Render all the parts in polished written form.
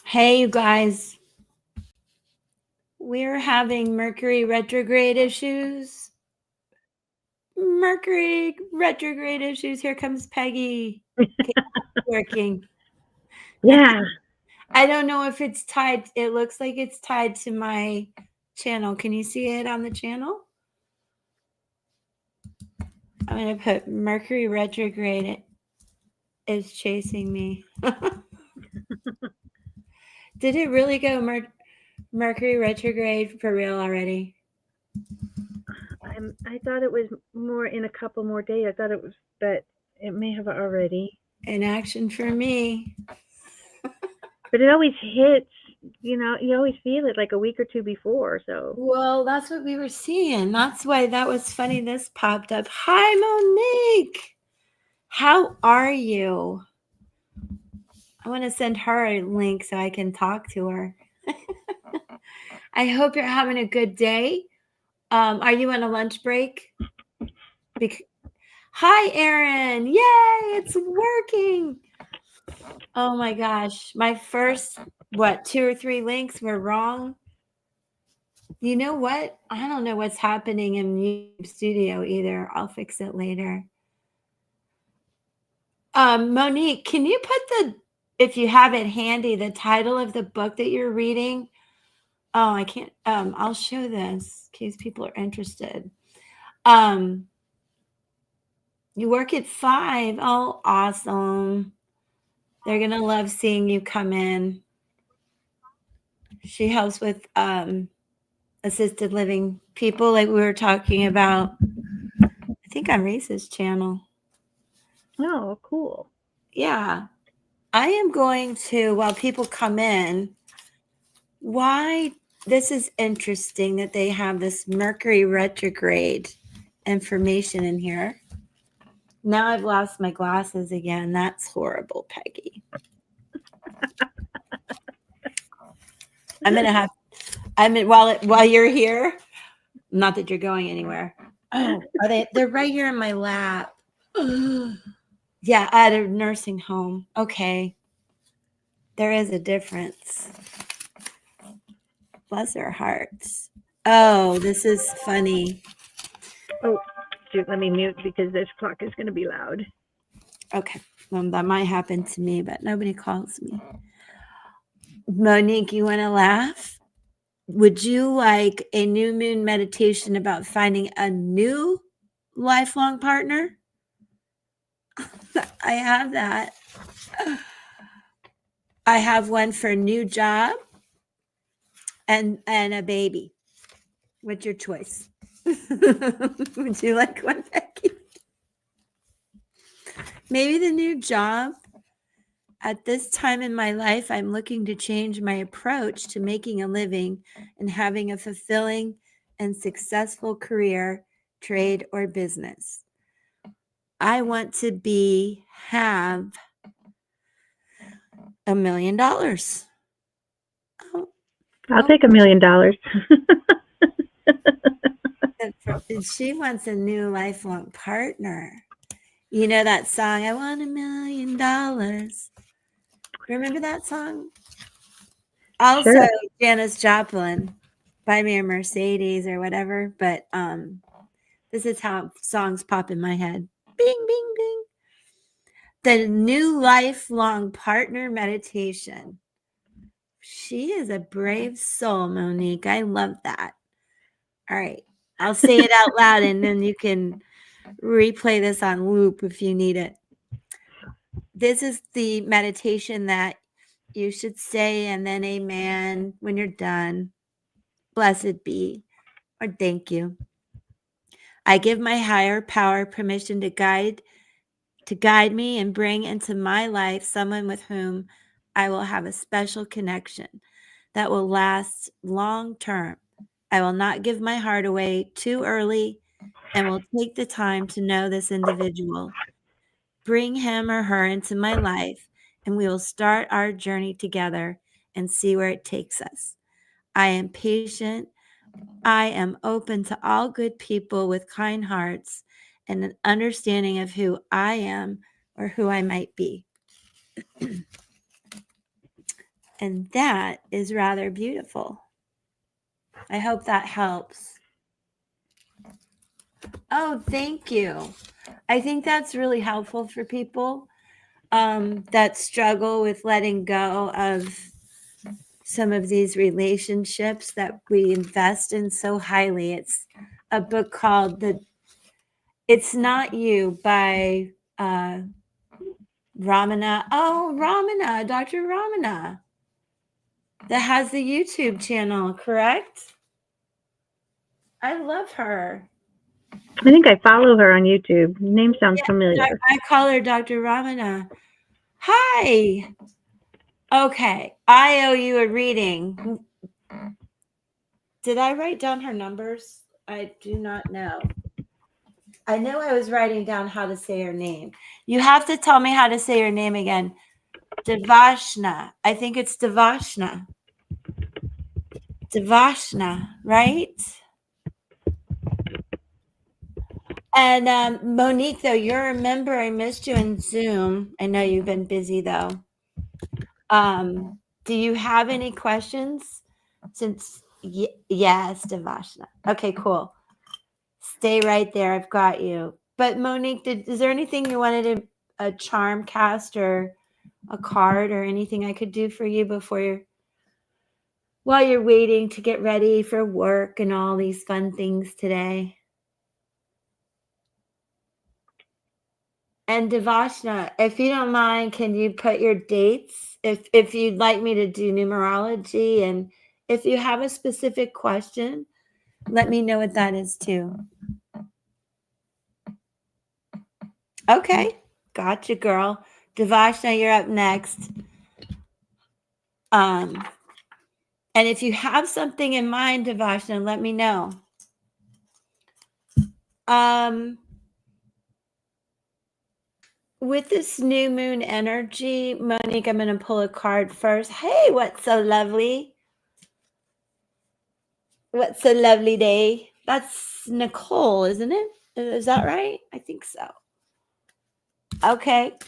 Hey, you guys. We're having Mercury retrograde issues. Mercury retrograde issues. Here comes Peggy. Okay, working. Yeah. I don't know if it's tied. It looks like it's tied to my channel. Can you see it on the channel? I'm going to put Mercury retrograde is chasing me. Did it really go Mercury retrograde for real already? I thought it was more in a couple more days. I thought it was, but it may have already. In action for me. But it always hits, you always feel it like a week or two before. So, Well, that's what we were seeing. That's why that was funny. This popped up. Hi, Monique. How are you? I want to send her a link so I can talk to her. I hope you're having a good day. Are you on a lunch break? Hi, Erin. Yay, it's working. Oh my gosh. My first, 2 or 3 links were wrong. You know what? I don't know what's happening in YouTube Studio either. I'll fix it later. Monique, can you put if you have it handy, the title of the book that you're reading? Oh, I can't. I'll show this in case people are interested. You work at 5. Oh, awesome. They're going to love seeing you come in. She helps with assisted living people like we were talking about, I think on Reese's channel. oh, cool. Yeah. I am going to, while people come in, why this is interesting that they have this Mercury retrograde information in here. Now I've lost my glasses again. That's horrible, Peggy. I'm gonna have. While you're here. Not that you're going anywhere. Oh, are they? They're right here in my lap. Yeah, at a nursing home. Okay, there is a difference. Bless their hearts. Oh, this is funny. Oh, shoot, let me mute because this clock is going to be loud. Okay, well, that might happen to me, but nobody calls me. Monique, you want to laugh? Would you like a new moon meditation about finding a new lifelong partner? I have that. I have one for a new job and a baby. What's your choice? Would you like one, Becky? Maybe the new job. At this time in my life, I'm looking to change my approach to making a living and having a fulfilling and successful career, trade, or business. I want to have $1 million. Oh, I'll take $1 million. She wants a new lifelong partner. You know that song, I want $1 million. Remember that song? Also, Sure. Janis Joplin, Buy Me a Mercedes or whatever. But this is how songs pop in my head. Bing, bing, bing. The new lifelong partner meditation. She is a brave soul, Monique. I love that. All right. I'll say it out loud and then you can replay this on loop if you need it. This is the meditation that you should say and then amen when you're done. Blessed be, or thank you. I give my higher power permission to guide me and bring into my life someone with whom I will have a special connection that will last long term. I will not give my heart away too early and will take the time to know this individual. Bring him or her into my life, and we will start our journey together and see where it takes us. I am patient. I am open to all good people with kind hearts and an understanding of who I am or who I might be. And that is rather beautiful. I hope that helps. Oh, thank you. I think that's really helpful for people that struggle with letting go of some of these relationships that we invest in so highly. It's a book called It's Not You by Ramana. Oh, Ramana, Dr. Ramana, that has the YouTube channel, correct? I love her. I think I follow her on YouTube. Name sounds familiar. I call her Dr. Ramana. Hi. Okay, I owe you a reading. Did I write down her numbers? I do not know. I know I was writing down how to say her name. You have to tell me how to say her name again. Devashna. I think it's Devashna. Devashna, right? And Monique, though, you're a member. I missed you in Zoom. I know you've been busy, though. Do you have any questions? Yes, Devashna. Okay, cool. Stay right there. I've got you. But Monique, is there anything you wanted a charm cast or a card or anything I could do for you while you're waiting to get ready for work and all these fun things today? And Devashna, if you don't mind, can you put your dates if you'd like me to do numerology, and if you have a specific question, let me know what that is too. Okay, gotcha, girl. Devashna, you're up next. And if you have something in mind, Devashna, let me know. With this new moon energy, Monique, I'm going to pull a card first. Hey, what's so lovely? What's a lovely day? That's Nicole, isn't it? Is that right? I think so. Okay.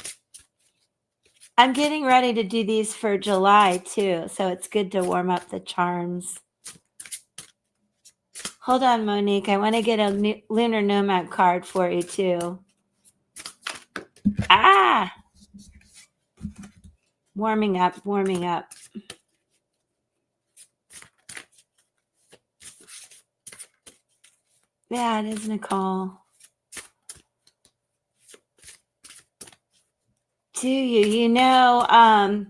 I'm getting ready to do these for July too, so it's good to warm up the charms. Hold on, Monique. I want to get a lunar nomad card for you too. Ah! Warming up, warming up. Yeah, it is Nicole. Do you? You know,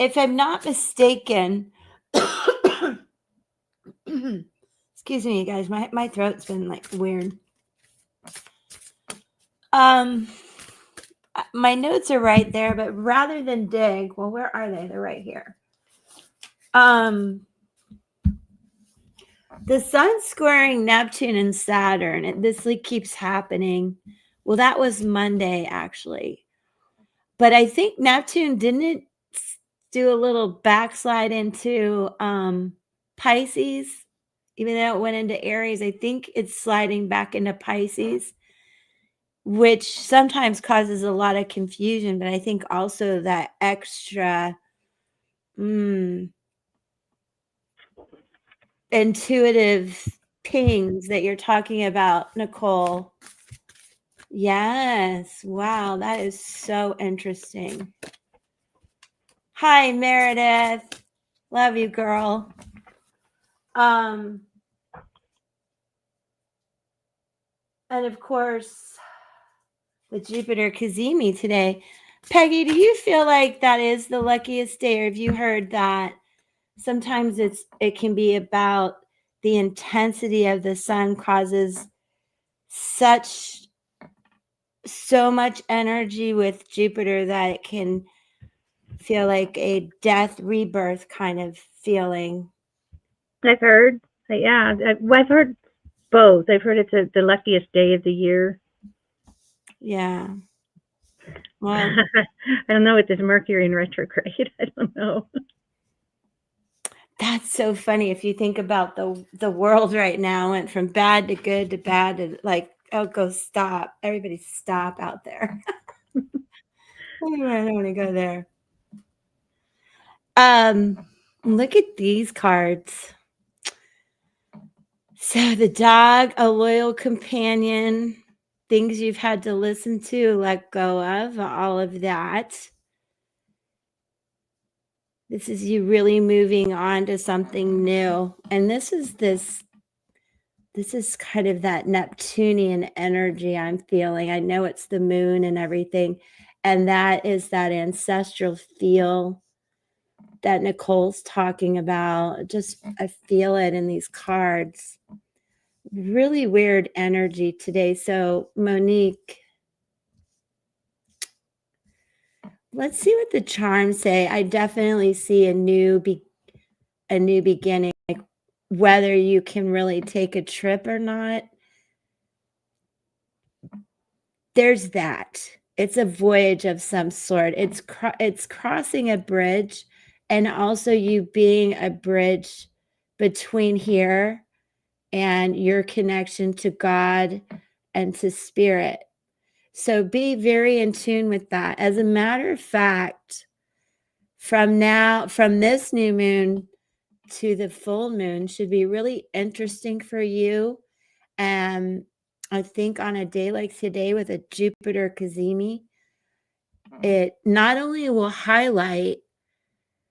if I'm not mistaken, excuse me, guys, my throat's been like weird. My notes are right there, but rather than dig, well, where are they? They're right here. The sun squaring Neptune and Saturn, and this like keeps happening. Well, that was Monday actually, but I think Neptune didn't do a little backslide into Pisces, even though it went into Aries. I think it's sliding back into Pisces, which sometimes causes a lot of confusion, but I think also that extra intuitive pings that you're talking about, Nicole. Yes. Wow, that is so interesting. Hi, Meredith. Love you, girl. And of course, with Jupiter Kazemi today. Peggy, do you feel like that is the luckiest day, or have you heard that sometimes it can be about the intensity of the sun causes so much energy with Jupiter that it can feel like a death rebirth kind of feeling? I've heard. Yeah, I've heard both. I've heard it's the luckiest day of the year. Yeah. Well, I don't know with this Mercury in retrograde. I don't know. That's so funny. If you think about the world right now, went from bad to good to bad to like, oh, go stop. Everybody stop out there. I don't want to go there. Look at these cards. So the dog, a loyal companion, things you've had to listen to, let go of, all of that. This is you really moving on to something new. And this is kind of that Neptunian energy I'm feeling. I know it's the moon and everything. And that is that ancestral feel that Nicole's talking about. Just, I feel it in these cards. Really weird energy today. So, Monique, let's see what the charms say. I definitely see a new beginning, like whether you can really take a trip or not. There's that. It's a voyage of some sort. It's crossing a bridge, and also you being a bridge between here and your connection to God and to spirit. So be very in tune with that. As a matter of fact, from this new moon to the full moon should be really interesting for you. And I think on a day like today with a Jupiter Cazimi, it not only will highlight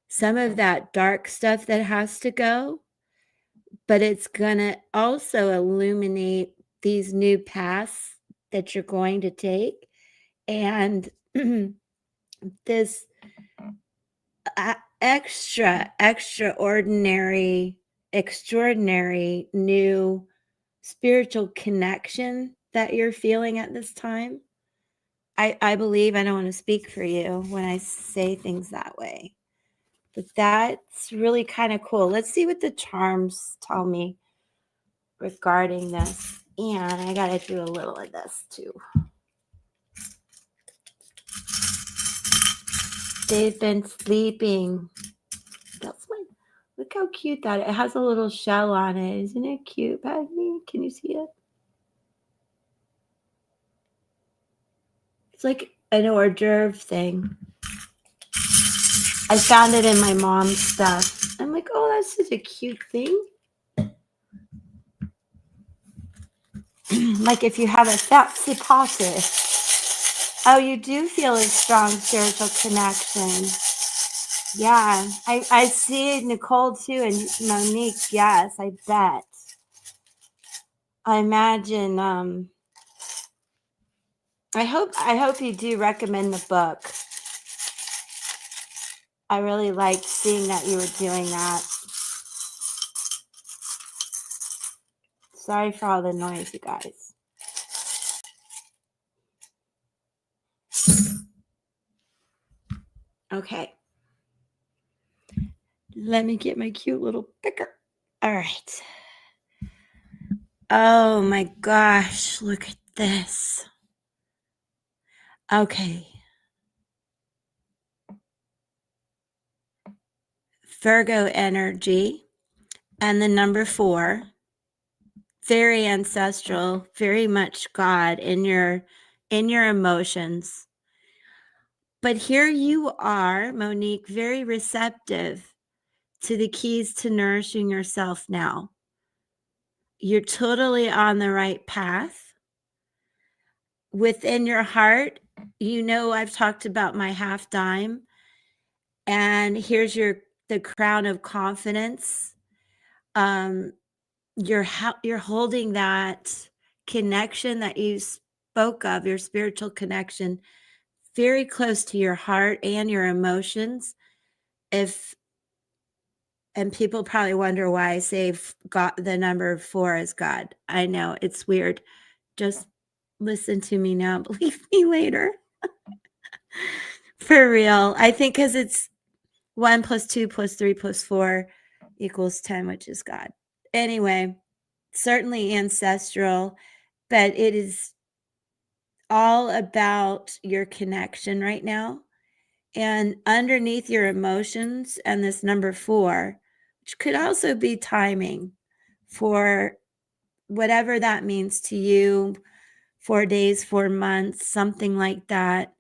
some of that dark stuff that has to go, but it's going to also illuminate these new paths that you're going to take. And this extraordinary new spiritual connection that you're feeling at this time. I believe, I don't want to speak for you when I say things that way, but that's really kind of cool. Let's see what the charms tell me regarding this. And I got to do a little of this too. They've been sleeping. Look how cute that is. It has a little shell on it. Isn't it cute, Baggy? Can you see it? It's like an hors d'oeuvre thing. I found it in my mom's stuff. I'm like, oh, that's such a cute thing. Like if you have a fancy party. Oh, you do feel a strong spiritual connection. Yeah, I see Nicole too, and Monique. Yes, I bet. I imagine. I hope you do recommend the book. I really liked seeing that you were doing that. Sorry for all the noise, you guys. Okay. Let me get my cute little picker. All right. Oh my gosh, look at this. Okay. Virgo energy and the number 4. Very ancestral, very much God in your emotions. But here you are, Monique, very receptive to the keys to nourishing yourself now. You're totally on the right path. Within your heart, you know I've talked about my half dime. And here's the crown of confidence. You're holding that connection that you spoke of, your spiritual connection, very close to your heart and your emotions. And people probably wonder why I say God, the number 4 is God. I know it's weird. Just listen to me now. Believe me later. For real. I think because it's 1 + 2 + 3 + 4 = 10, which is God. Anyway, certainly ancestral, but it is all about your connection right now. And underneath your emotions and this number 4, which could also be timing for whatever that means to you, 4 days, 4 months, something like that.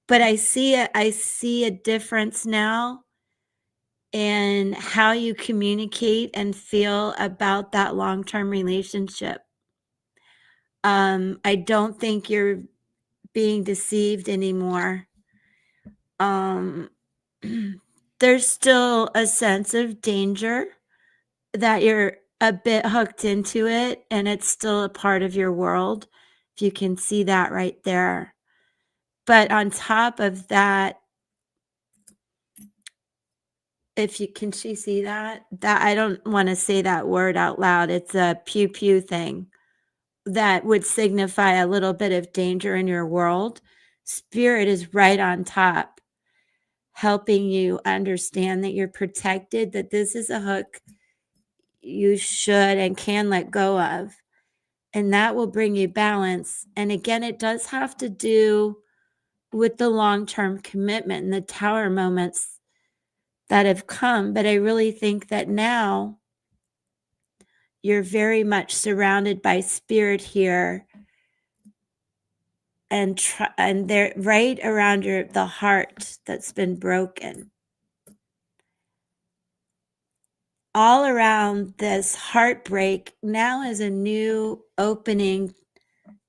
But I see a difference now and how you communicate and feel about that long-term relationship. I don't think you're being deceived anymore. Um, there's still a sense of danger that you're a bit hooked into it and it's still a part of your world. If you can see that right there. But on top of that, if you can she see that? That I don't want to say that word out loud. It's a pew pew thing that would signify a little bit of danger in your world. Spirit is right on top, helping you understand that you're protected, that this is a hook you should and can let go of. And that will bring you balance. And again, it does have to do with the long-term commitment and the tower moments that have come. But I really think that now you're very much surrounded by spirit here, and they're right around the heart that's been broken. All around this heartbreak now is a new opening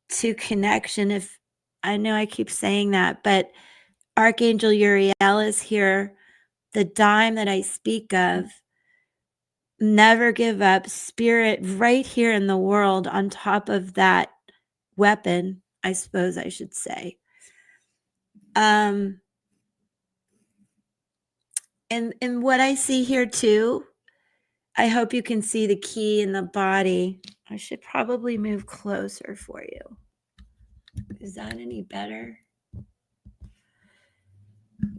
to connection. If I know I keep saying that, but Archangel Uriel is here, the dime that I speak of. Never give up, spirit right here in the world on top of that weapon, I suppose I should say. And what I see here too, I hope you can see the key in the body. I should probably move closer for you. Is that any better?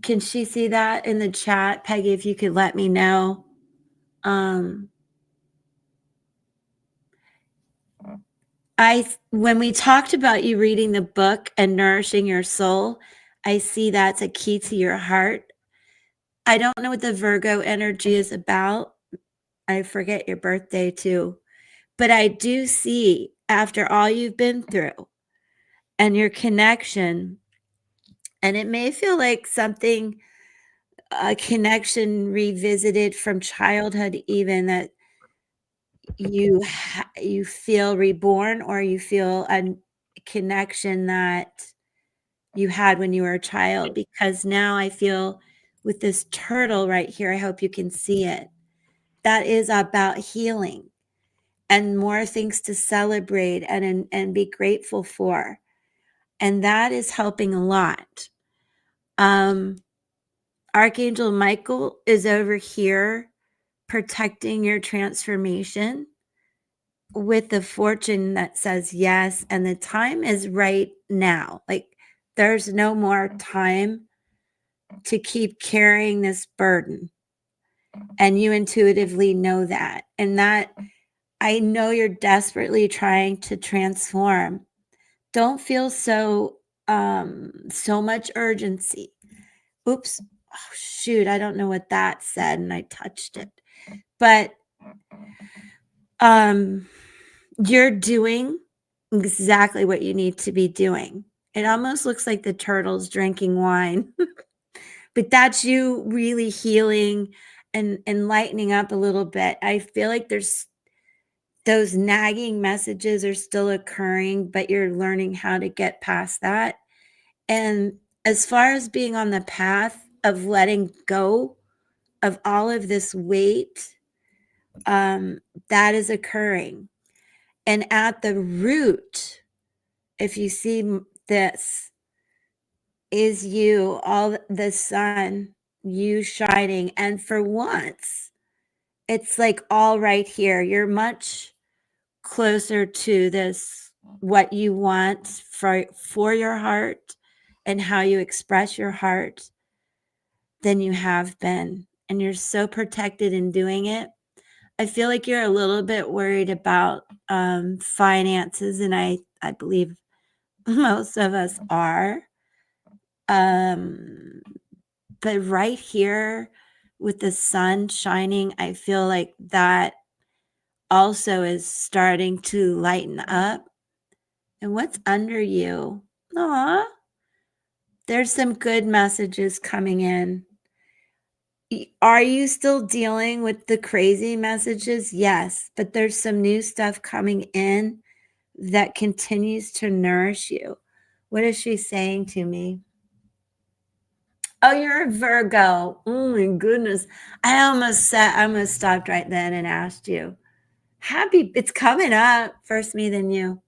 Can she see that in the chat? Peggy, if you could let me know. When we talked about you reading the book and nourishing your soul, I see that's a key to your heart. I don't know what the Virgo energy is about. I forget your birthday too. But I do see, after all you've been through and your connection, and it may feel like something, a connection revisited from childhood, even that you feel reborn, or you feel a connection that you had when you were a child. Because now I feel with this turtle right here, I hope you can see it, that is about healing and more things to celebrate and be grateful for. And that is helping a lot. Archangel Michael is over here protecting your transformation with the fortune that says yes. And the time is right now. Like there's no more time to keep carrying this burden. And you intuitively know that. And that I know you're desperately trying to transform. Don't feel so much urgency. Oops. Oh, shoot. I don't know what that said and I touched it. But you're doing exactly what you need to be doing. It almost looks like the turtle's drinking wine. But that's you really healing and lightening up a little bit. I feel like there's those nagging messages are still occurring, but you're learning how to get past that. And as far as being on the path of letting go of all of this weight, that is occurring. And at the root, if you see this, is you, all the sun, you shining. And for once, it's like all right here. You're much closer to this, what you want for your heart and how you express your heart than you have been. And you're so protected in doing it. I feel like you're a little bit worried about finances, and I believe most of us are. But right here with the sun shining, I feel like that also is starting to lighten up. And what's under you? Aw, there's some good messages coming in. Are you still dealing with the crazy messages? Yes, but there's some new stuff coming in that continues to nourish you. What is she saying to me? Oh, you're a Virgo. Oh my goodness. I almost stopped right then and asked you. Happy, it's coming up. First me, then you.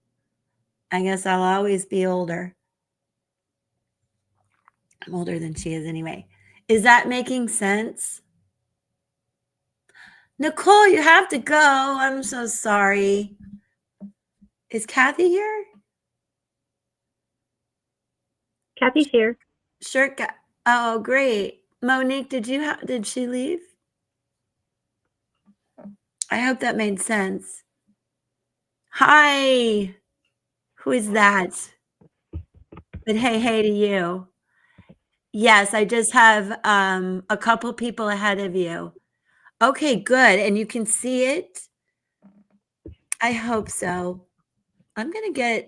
I guess I'll always be older. I'm older than she is anyway. Is that making sense? Nicole, you have to go. I'm so sorry. Is Kathy here? Kathy's here. Sure. Oh, great. Monique, did she leave? I hope that made sense. Hi. Who is that? But hey to you. Yes, I just have a couple people ahead of you. Okay, good. And you can see it? I hope so. I'm going to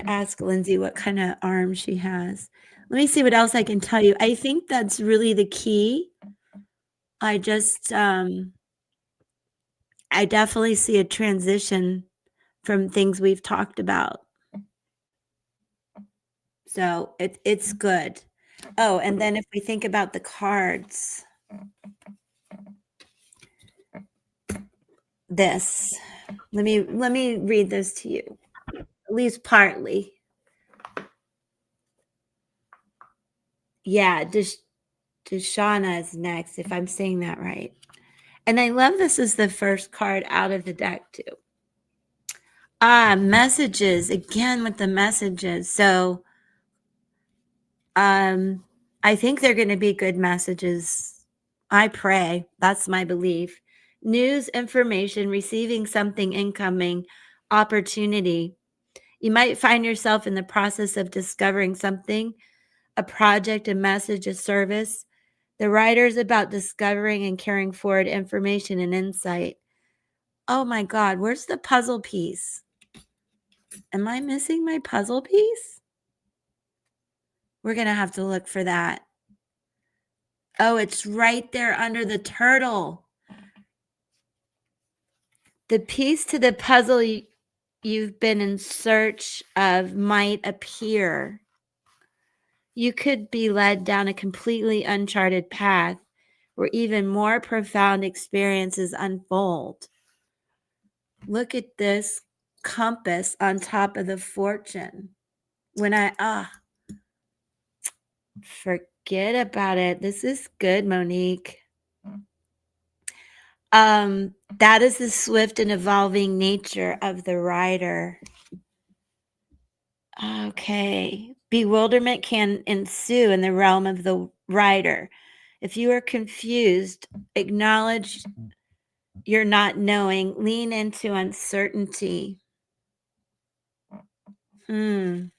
ask Lindsay what kind of arm she has. Let me see what else I can tell you. I think that's really the key. I just I definitely see a transition from things we've talked about. So it's good. Oh, and then if we think about the cards, this. Let me read this to you. At least partly. Yeah, Deshauna is next, if I'm saying that right. And I love this is the first card out of the deck too. Messages again with the messages. So I think they're going to be good messages. I pray. That's my belief. News, information, receiving something incoming, opportunity. You might find yourself in the process of discovering something, a project, a message, a service. The writer is about discovering and carrying forward information and insight. Oh my God, where's the puzzle piece? Am I missing my puzzle piece? We're going to have to look for that. Oh, it's right there under the turtle. The piece to the puzzle you've been in search of might appear. You could be led down a completely uncharted path where even more profound experiences unfold. Look at this compass on top of the fortune. Forget about it. This is good, Monique. That is the swift and evolving nature of the writer. Okay. Bewilderment can ensue in the realm of the writer. If you are confused, acknowledge you're not knowing, lean into uncertainty. You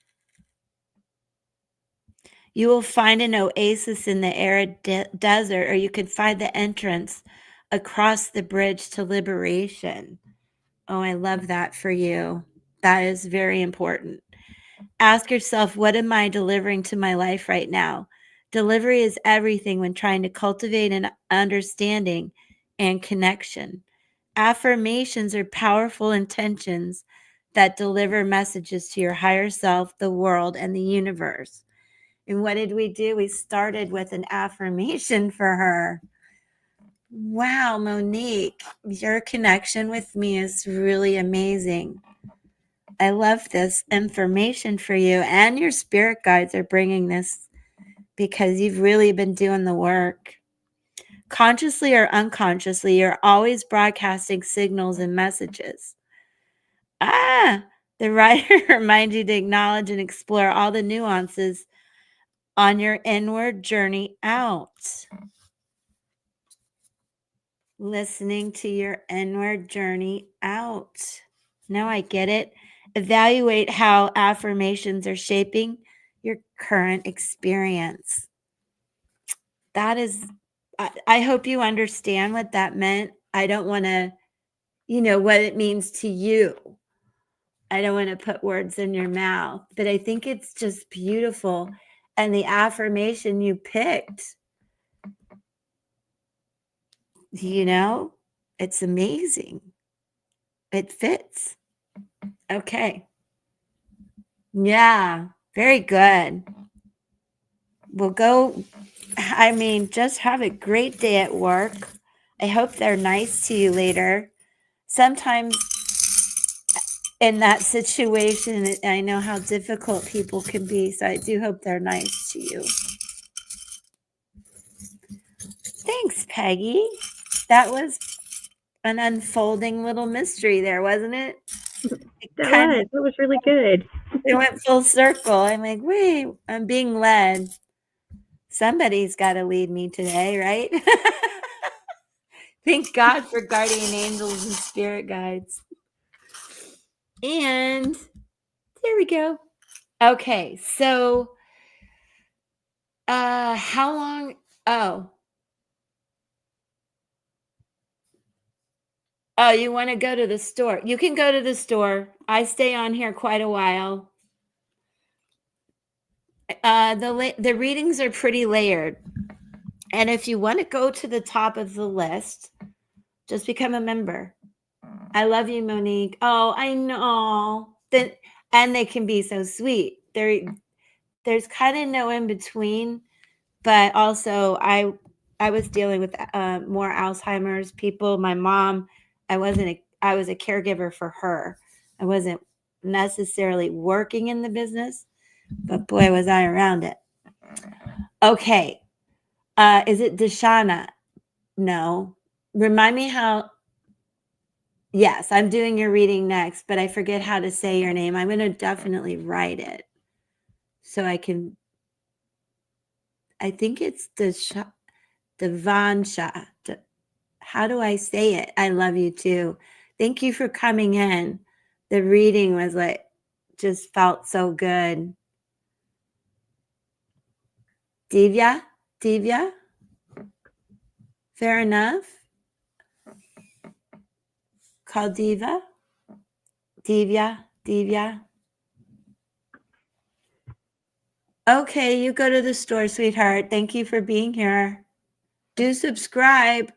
will find an oasis in the arid desert, or you could find the entrance across the bridge to liberation. Oh, I love that for you. That is very important. Ask yourself, what am I delivering to my life right now? Delivery is everything when trying to cultivate an understanding and connection. Affirmations are powerful intentions that deliver messages to your higher self, the world, and the universe. And what did we do? We started with an affirmation for her. Wow, Monique, your connection with me is really amazing. I love this information for you, and your spirit guides are bringing this because you've really been doing the work. Consciously or unconsciously, you're always broadcasting signals and messages. The writer reminds you to acknowledge and explore all the nuances on your inward journey out. Listening to your inward journey out. Now I get it. Evaluate how affirmations are shaping your current experience. That is, I hope you understand what that meant. I don't want to, what it means to you. I don't want to put words in your mouth, but I think it's just beautiful. And the affirmation you picked It's amazing. It fits. Okay. Yeah, very good. We'll go. Just have a great day at work. I hope they're nice to you later. Sometimes in that situation, I know how difficult people can be, so I do hope they're nice to you. Thanks, Peggy. That was an unfolding little mystery there, wasn't it? That was really good. It went full circle. I'm like, wait, I'm being led. Somebody's got to lead me today, right? Thank God for guardian angels and spirit guides. And there we go. Okay, so how long? Oh, you want to go to the store? You can go to the store. I stay on here quite a while. The readings are pretty layered, and if you want to go to the top of the list, just become a member. I love you, Monique. Oh, I know. And they can be so sweet. There's kind of no in between, but also I was dealing with more Alzheimer's people. My mom, I was a caregiver for her. I wasn't necessarily working in the business, but boy, was I around it. Okay. Is it Deshauna? No. Remind me how. Yes, I'm doing your reading next, but I forget how to say your name. I'm going to definitely write it so I can. I think it's Devansha. How do I say it? I love you too. Thank you for coming in. The reading was just felt so good. Divya? Fair enough. Call Diva? Divya? Okay, you go to the store, sweetheart. Thank you for being here. Do subscribe.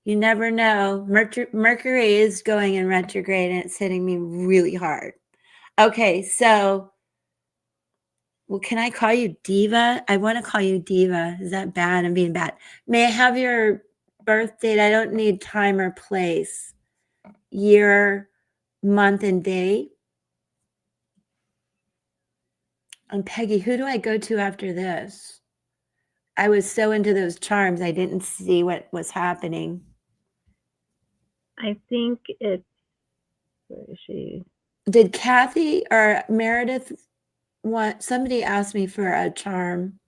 You never know. Mercury is going in retrograde and it's hitting me really hard. Okay, so, well, can I call you Diva? I want to call you Diva. Is that bad? I'm being bad. May I have your birth date? I don't need time or place. Year, month, and day. And Peggy, who do I go to after this? I was so into those charms, I didn't see what was happening. I think it's, where is she? Did Kathy or Meredith somebody asked me for a charm?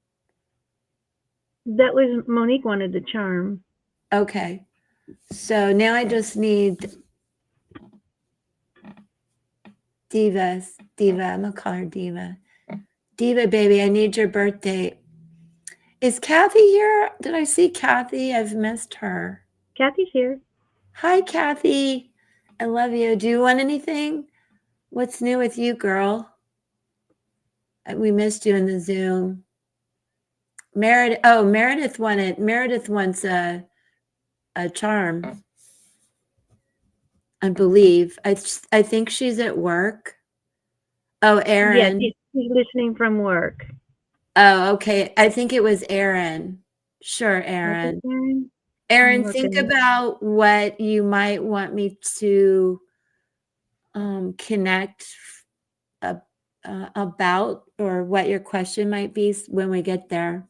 That was Monique wanted the charm. Okay. So now I just need Diva. I'm going to call her Diva. Diva, baby, I need your birth date. Is Kathy here? Did I see Kathy? I've missed her. Kathy's here. Hi, Kathy. I love you. Do you want anything? What's new with you, girl? We missed you in the Zoom. Meredith wants a charm. I believe. I think she's at work. Oh, Aaron. Yeah, she's listening from work. Oh, okay. I think it was Aaron. Sure, Aaron. Aaron, think about what you might want me to connect about, or what your question might be when we get there.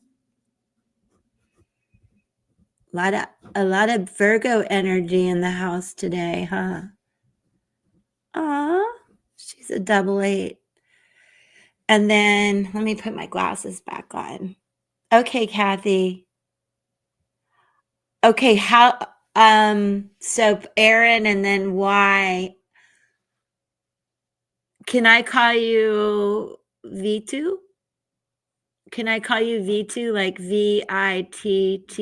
A lot of Virgo energy in the house today, huh? Aw, she's a 88. And then let me put my glasses back on. Okay, Kathy. Okay, so Aaron, and then why? Can I call you V2? Can I call you V2, like VITTU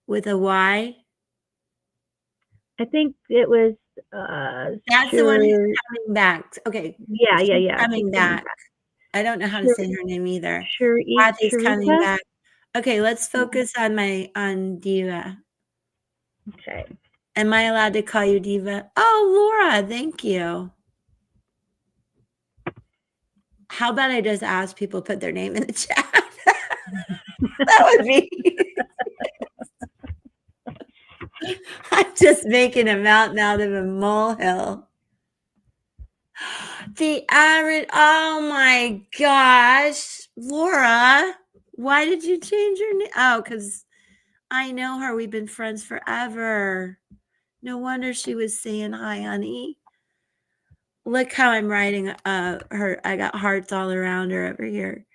with a Y? I think it was That's the one who's coming back. Okay. Yeah. Coming back. I don't know how to say her name either. Kathy's coming back. Okay, let's focus on Diva. Okay. Am I allowed to call you Diva? Oh, Laura, thank you. How about I just ask people to put their name in the chat? That would be. I'm just making a mountain out of a molehill. The average. Oh my gosh, Laura, why did you change your name? Oh, because I know her. We've been friends forever. No wonder she was saying hi, honey. Look how I'm writing her. I got hearts all around her over here.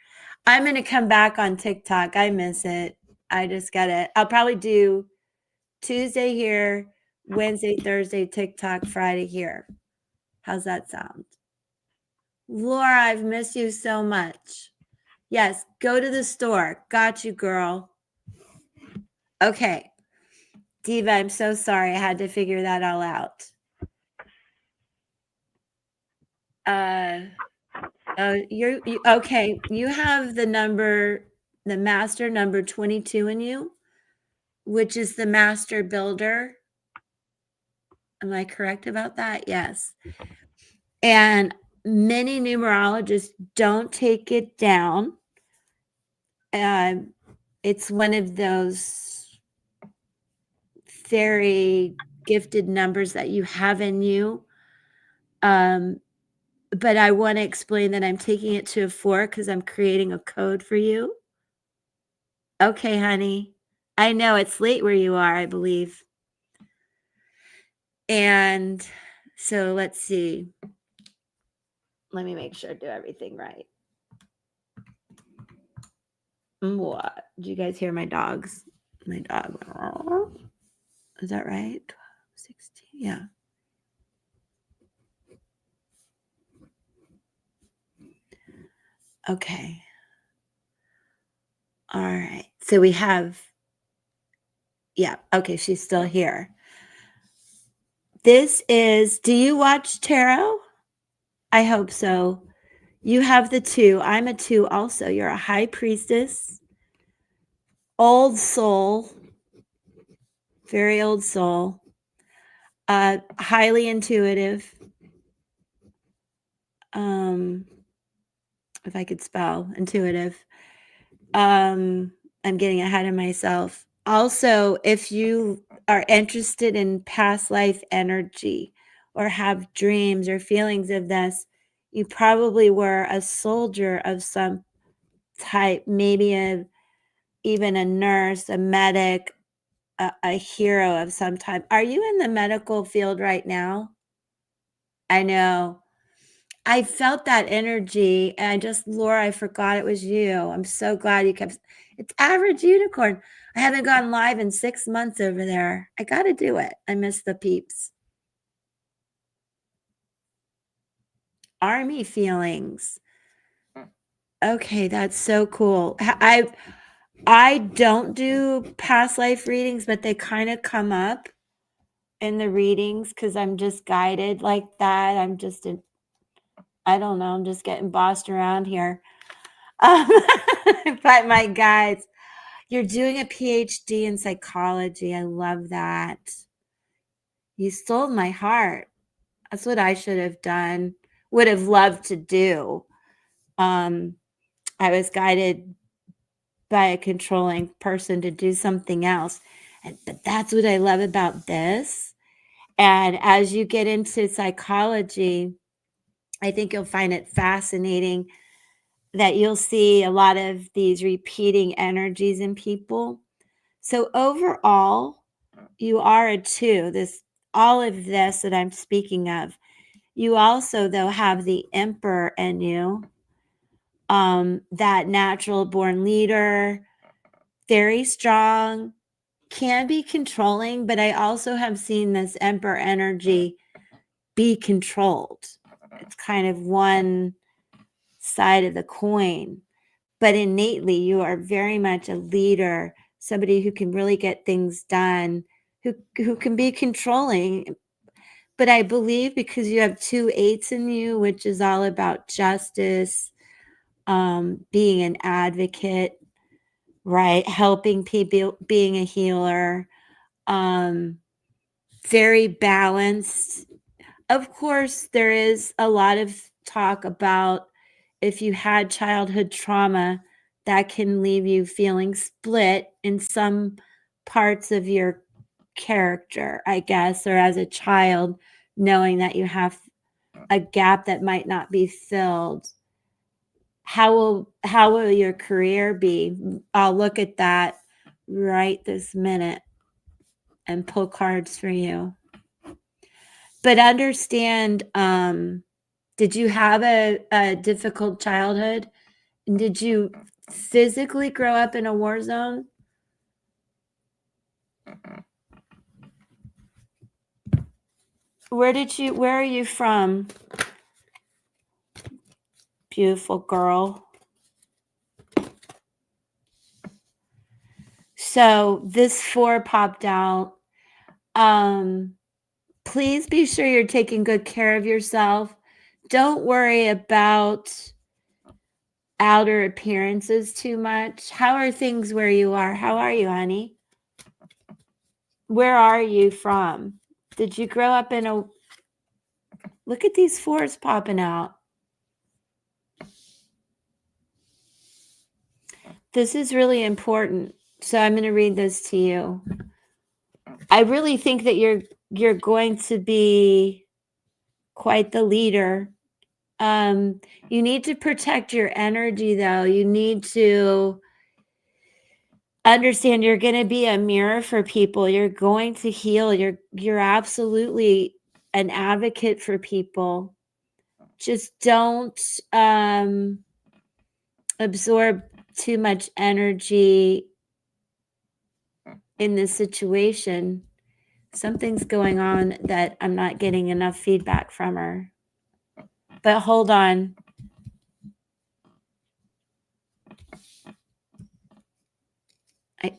I'm going to come back on TikTok. I miss it. I just got it. I'll probably do Tuesday here, Wednesday, Thursday, TikTok, Friday here. How's that sound? Laura, I've missed you so much. Yes, go to the store. Got you, girl. Okay. Diva, I'm so sorry. I had to figure that all out. You okay. You have the master number 22 in you, which is the master builder. Am I correct about that? Yes. And many numerologists don't take it down. It's one of those very gifted numbers that you have in you. But I want to explain that I'm taking it to a 4 because I'm creating a code for you. Okay, honey. I know it's late where you are, I believe. And so let's see. Let me make sure I do everything right. What? Do you guys hear my dogs? My dog. Is that right? 12, 16. Yeah. Okay. All right. So we have, yeah. Okay. She's still here. This is, do you watch tarot? I hope so. You have the 2. I'm a 2 also. You're a high priestess. Old soul. Very old soul. Highly intuitive. If I could spell intuitive. I'm getting ahead of myself. Also, if you are interested in past life energy or have dreams or feelings of this, you probably were a soldier of some type, maybe even a nurse, a medic, a hero of some type. Are you in the medical field right now? I know. I felt that energy, and Laura, I forgot it was you. I'm so glad you kept. It's Average Unicorn. I haven't gone live in 6 months over there. I got to do it. I miss the peeps. Army feelings. Okay, that's so cool. I don't do past life readings, but they kind of come up in the readings because I'm just guided like that. I don't know. I'm just getting bossed around here. But my guides, you're doing a PhD in psychology. I love that. You stole my heart. That's what I should have done. Would have loved to do. I was guided by a controlling person to do something else. But that's what I love about this. And as you get into psychology, I think you'll find it fascinating that you'll see a lot of these repeating energies in people. So overall, you are a 2. All of this that I'm speaking of. You also, though, have the Emperor in you, that natural born leader, very strong, can be controlling, but I also have seen this Emperor energy be controlled. It's kind of one side of the coin, but innately you are very much a leader, somebody who can really get things done, who can be controlling. But I believe because you have 2 8s in you, which is all about justice, being an advocate, right? Helping people, being a healer, very balanced. Of course, there is a lot of talk about if you had childhood trauma, that can leave you feeling split in some parts of your character, I guess, or as a child, knowing that you have a gap that might not be filled. How will your career be? I'll look at that right this minute and pull cards for you. But understand, did you have a difficult childhood? And did you physically grow up in a war zone? Where are you from? Beautiful girl. So this 4 popped out. Please be sure you're taking good care of yourself. Don't worry about outer appearances too much. How are things where you are? How are you, honey? Where are you from? Did you grow up in a... Look at these 4s popping out. This is really important. So I'm going to read this to you. I really think that you're going to be quite the leader. You need to protect your energy, though. You need to understand you're going to be a mirror for people. You're going to heal. You're absolutely an advocate for people. Just don't absorb too much energy in this situation. Something's going on that I'm not getting enough feedback from her. But hold on.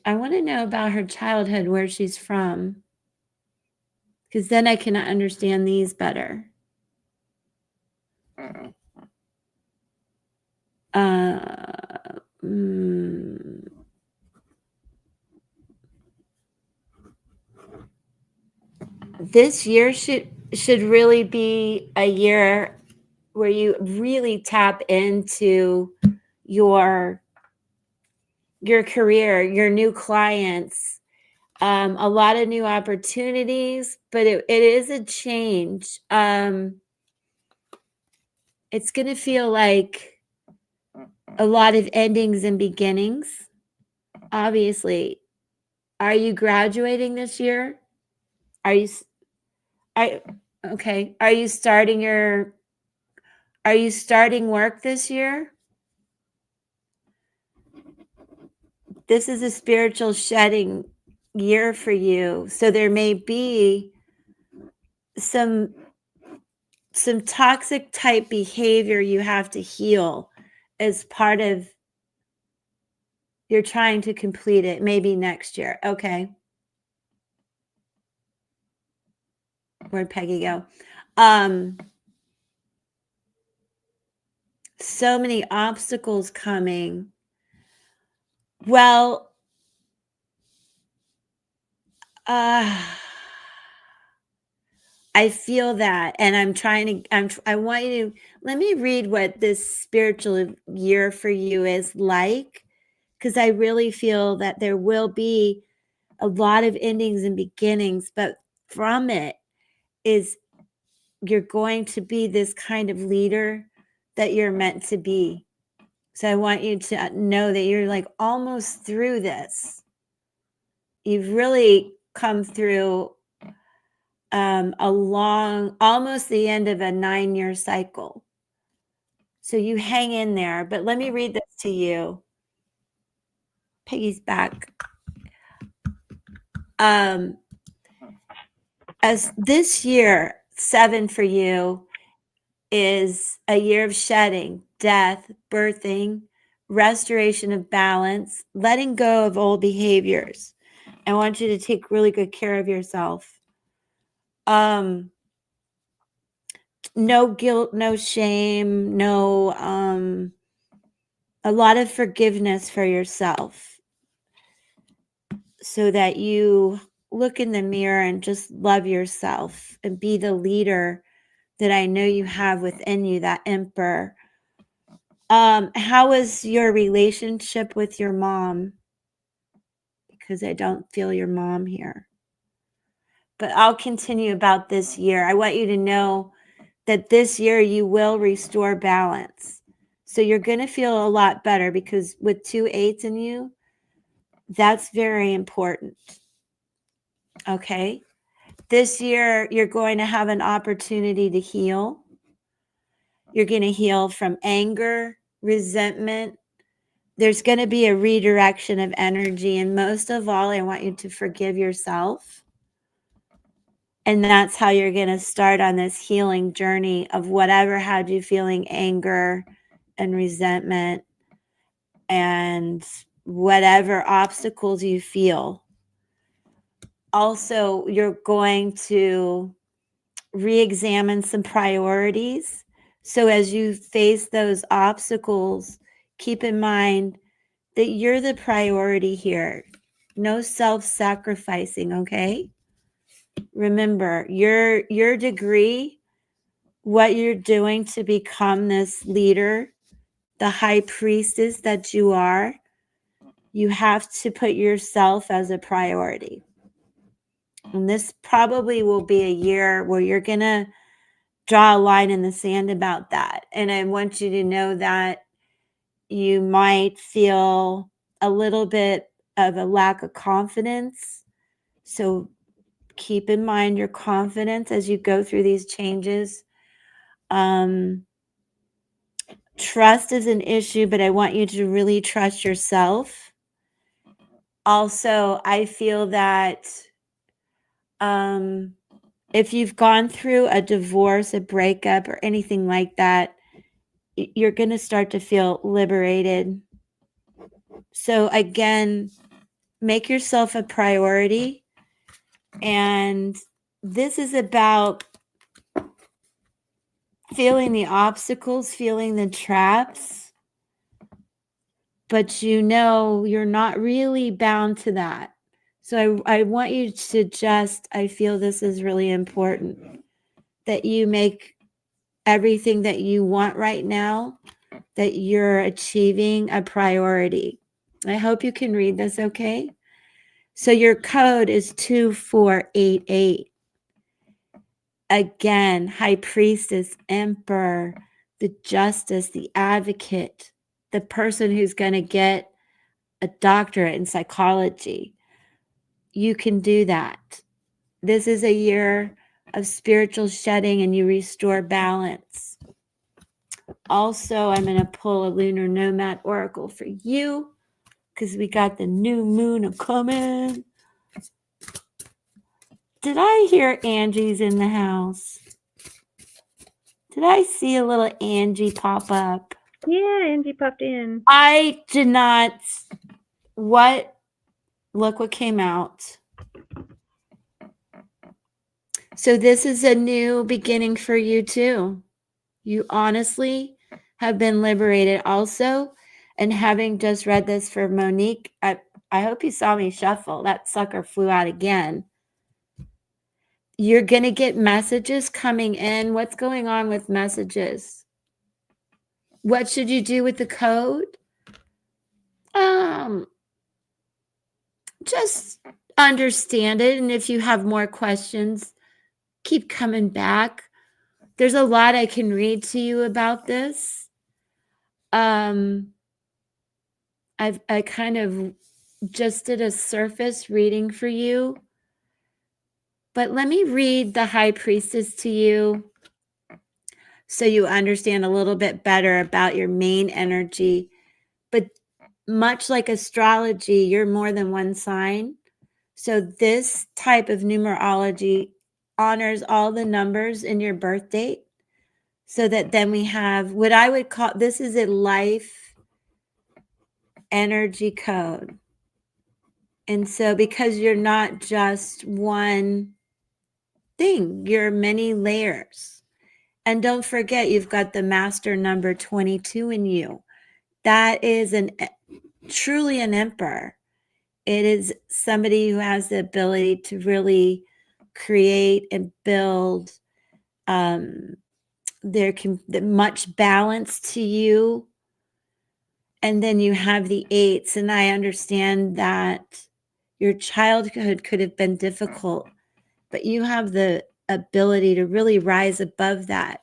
I want to know about her childhood, where she's from, because then I can understand these better. This year should really be a year where you really tap into your career, your new clients, a lot of new opportunities, but it is a change. It's going to feel like a lot of endings and beginnings. Obviously, are you graduating this year? Okay. Are you starting work this year? This is a spiritual shedding year for you. So there may be some toxic type behavior you have to heal as part of you're trying to complete it maybe next year. Okay. Where'd Peggy go? So many obstacles coming. Well, I feel that, and I want you to let me read what this spiritual year for you is like, because I really feel that there will be a lot of endings and beginnings, but from it is you're going to be this kind of leader that you're meant to be. So I want you to know that you're like almost through this. You've really come through almost the end of a 9-year cycle. So you hang in there, but let me read this to you. Peggy's back. As this year, 7 for you, is a year of shedding, death, birthing, restoration of balance, letting go of old behaviors. I want you to take really good care of yourself. No guilt, no shame, no a lot of forgiveness for yourself. so that you look in the mirror and just love yourself and be the leader that I know you have within you, that emperor. How is your relationship with your mom? Because I don't feel your mom here. But I'll continue about this year. I want you to know that this year you will restore balance. So you're going to feel a lot better because with 2 8s in you, that's very important. Okay. This year, you're going to have an opportunity to heal. You're going to heal from anger, resentment. There's going to be a redirection of energy. And most of all, I want you to forgive yourself. And that's how you're going to start on this healing journey of whatever had you feeling anger and resentment and whatever obstacles you feel. Also, you're going to re-examine some priorities. So as you face those obstacles, keep in mind that you're the priority here. No self-sacrificing, okay? Remember, your degree, what you're doing to become this leader, the high priestess that you are, you have to put yourself as a priority. And this probably will be a year where you're going to draw a line in the sand about that. And I want you to know that you might feel a little bit of a lack of confidence. So keep in mind your confidence as you go through these changes. Trust is an issue, but I want you to really trust yourself. Also, I feel that if you've gone through a divorce, a breakup, or anything like that, you're going to start to feel liberated. So again, make yourself a priority. And this is about feeling the obstacles, feeling the traps, but you know you're not really bound to that. So I want you to just, I feel this is really important, that you make everything that you want right now, that you're achieving a priority. I hope you can read this okay. So your code is 2488. Again, high priestess, emperor, the justice, the advocate, the person who's going to get a doctorate in psychology. You can do that. This is a year of spiritual shedding and you restore balance. Also, I'm going to pull a lunar nomad oracle for you because we got the new moon coming. Did I hear Angie's in the house? Did I see a little Angie pop up? Yeah, Angie popped in. I did not. What? Look what came out. So this is a new beginning for you too. You honestly have been liberated also. And having just read this for Monique, I hope you saw me shuffle. That sucker flew out again. You're going to get messages coming in. What's going on with messages? What should you do with the code? Just understand it. And if you have more questions, keep coming back. There's a lot I can read to you about this. I kind of just did a surface reading for you. But let me read the High Priestess to you so you understand a little bit better about your main energy. But much like astrology, you're more than one sign. So this type of numerology honors all the numbers in your birth date so that then we have what I would call, this is a life energy code. And so because you're not just one thing, you're many layers. And don't forget, you've got the master number 22 in you. That is truly an emperor. It is somebody who has the ability to really create and build. There can much balance to you. And then you have the eights, and I understand that your childhood could have been difficult, but you have the ability to really rise above that.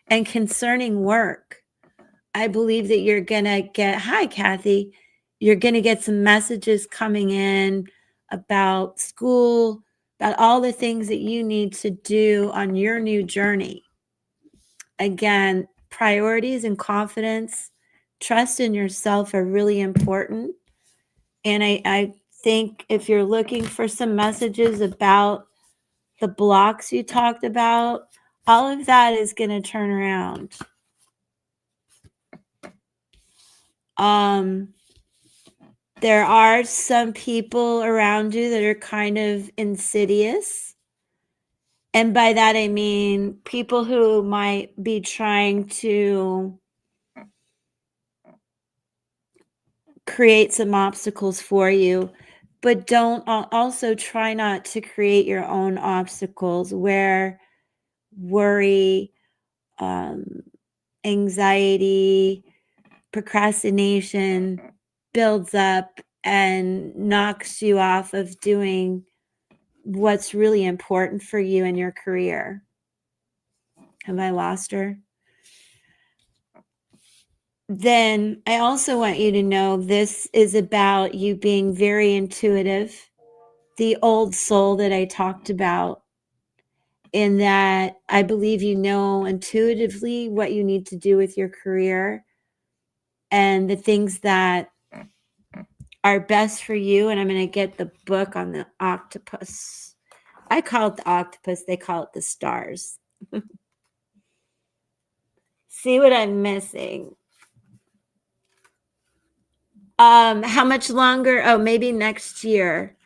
And concerning work, I believe that you're going to get, hi, Kathy, you're going to get some messages coming in about school, about all the things that you need to do on your new journey. Again, priorities and confidence, trust in yourself are really important. And I think if you're looking for some messages about the blocks you talked about, all of that is going to turn around. There are some people around you that are kind of insidious. And by that, I mean people who might be trying to create some obstacles for you, but don't also try not to create your own obstacles where worry, anxiety, procrastination builds up and knocks you off of doing what's really important for you in your career. Have I lost her? Then I also want you to know this is about you being very intuitive, the old soul that I talked about, in that I believe you know intuitively what you need to do with your career and the things that are best for you. And I'm going to get the book on the octopus. I call it the octopus. They call it the stars. See what I'm missing. How much longer? Oh, maybe next year.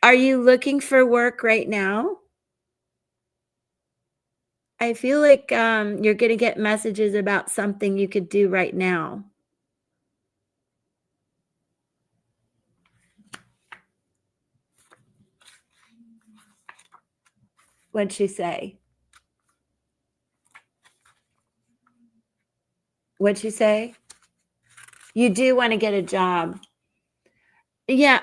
Are you looking for work right now? I feel like you're going to get messages about something you could do right now. What'd she say? What'd she say? You do want to get a job. Yeah,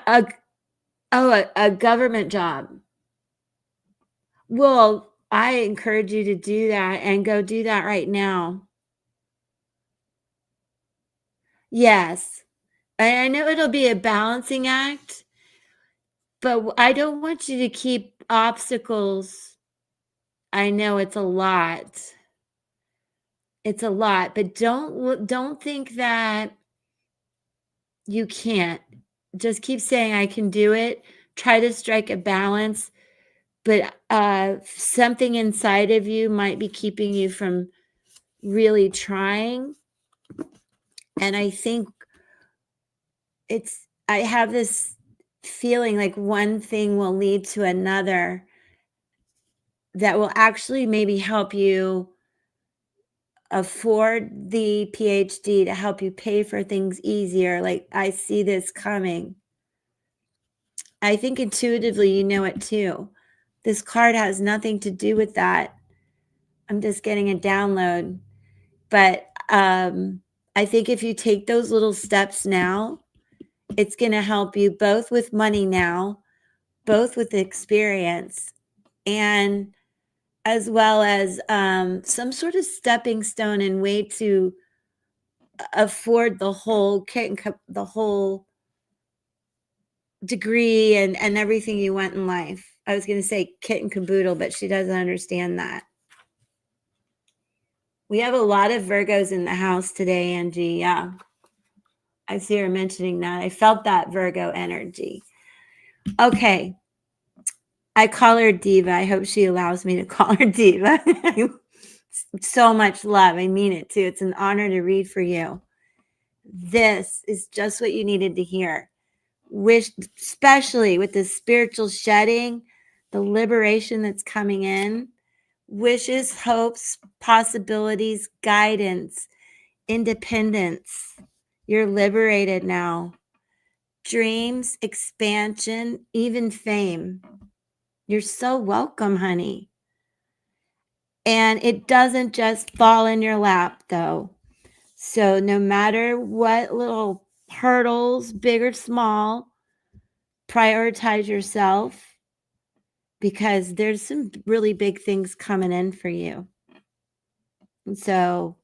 a government job. Well, I encourage you to do that and go do that right now. Yes. I know it'll be a balancing act, but I don't want you to keep obstacles. I know it's a lot. It's a lot, but don't think that you can't. Just keep saying I can do it. Try to strike a balance, but something inside of you might be keeping you from really trying. And I think I have this feeling like one thing will lead to another that will actually maybe help you afford the PhD, to help you pay for things easier. Like, I see this coming. I think intuitively you know it too. This card has nothing to do with that. I'm just getting a download. But I think if you take those little steps now, it's going to help you both with money now, both with experience, and as well as some sort of stepping stone and way to afford the whole kit and the whole degree and everything you want in life. I was going to say kit and caboodle, but she doesn't understand that. We have a lot of Virgos in the house today, Angie. Yeah. I see her mentioning that. I felt that Virgo energy. Okay. I call her Diva. I hope she allows me to call her Diva. So much love. I mean it too. It's an honor to read for you. This is just what you needed to hear. Wish, especially with the spiritual shedding, the liberation that's coming in. Wishes, hopes, possibilities, guidance, independence. You're liberated now. dreams, expansion, even fame. You're so welcome, honey. And it doesn't just fall in your lap, though. So no matter what little hurdles, big or small, prioritize yourself, because there's some really big things coming in for you. And so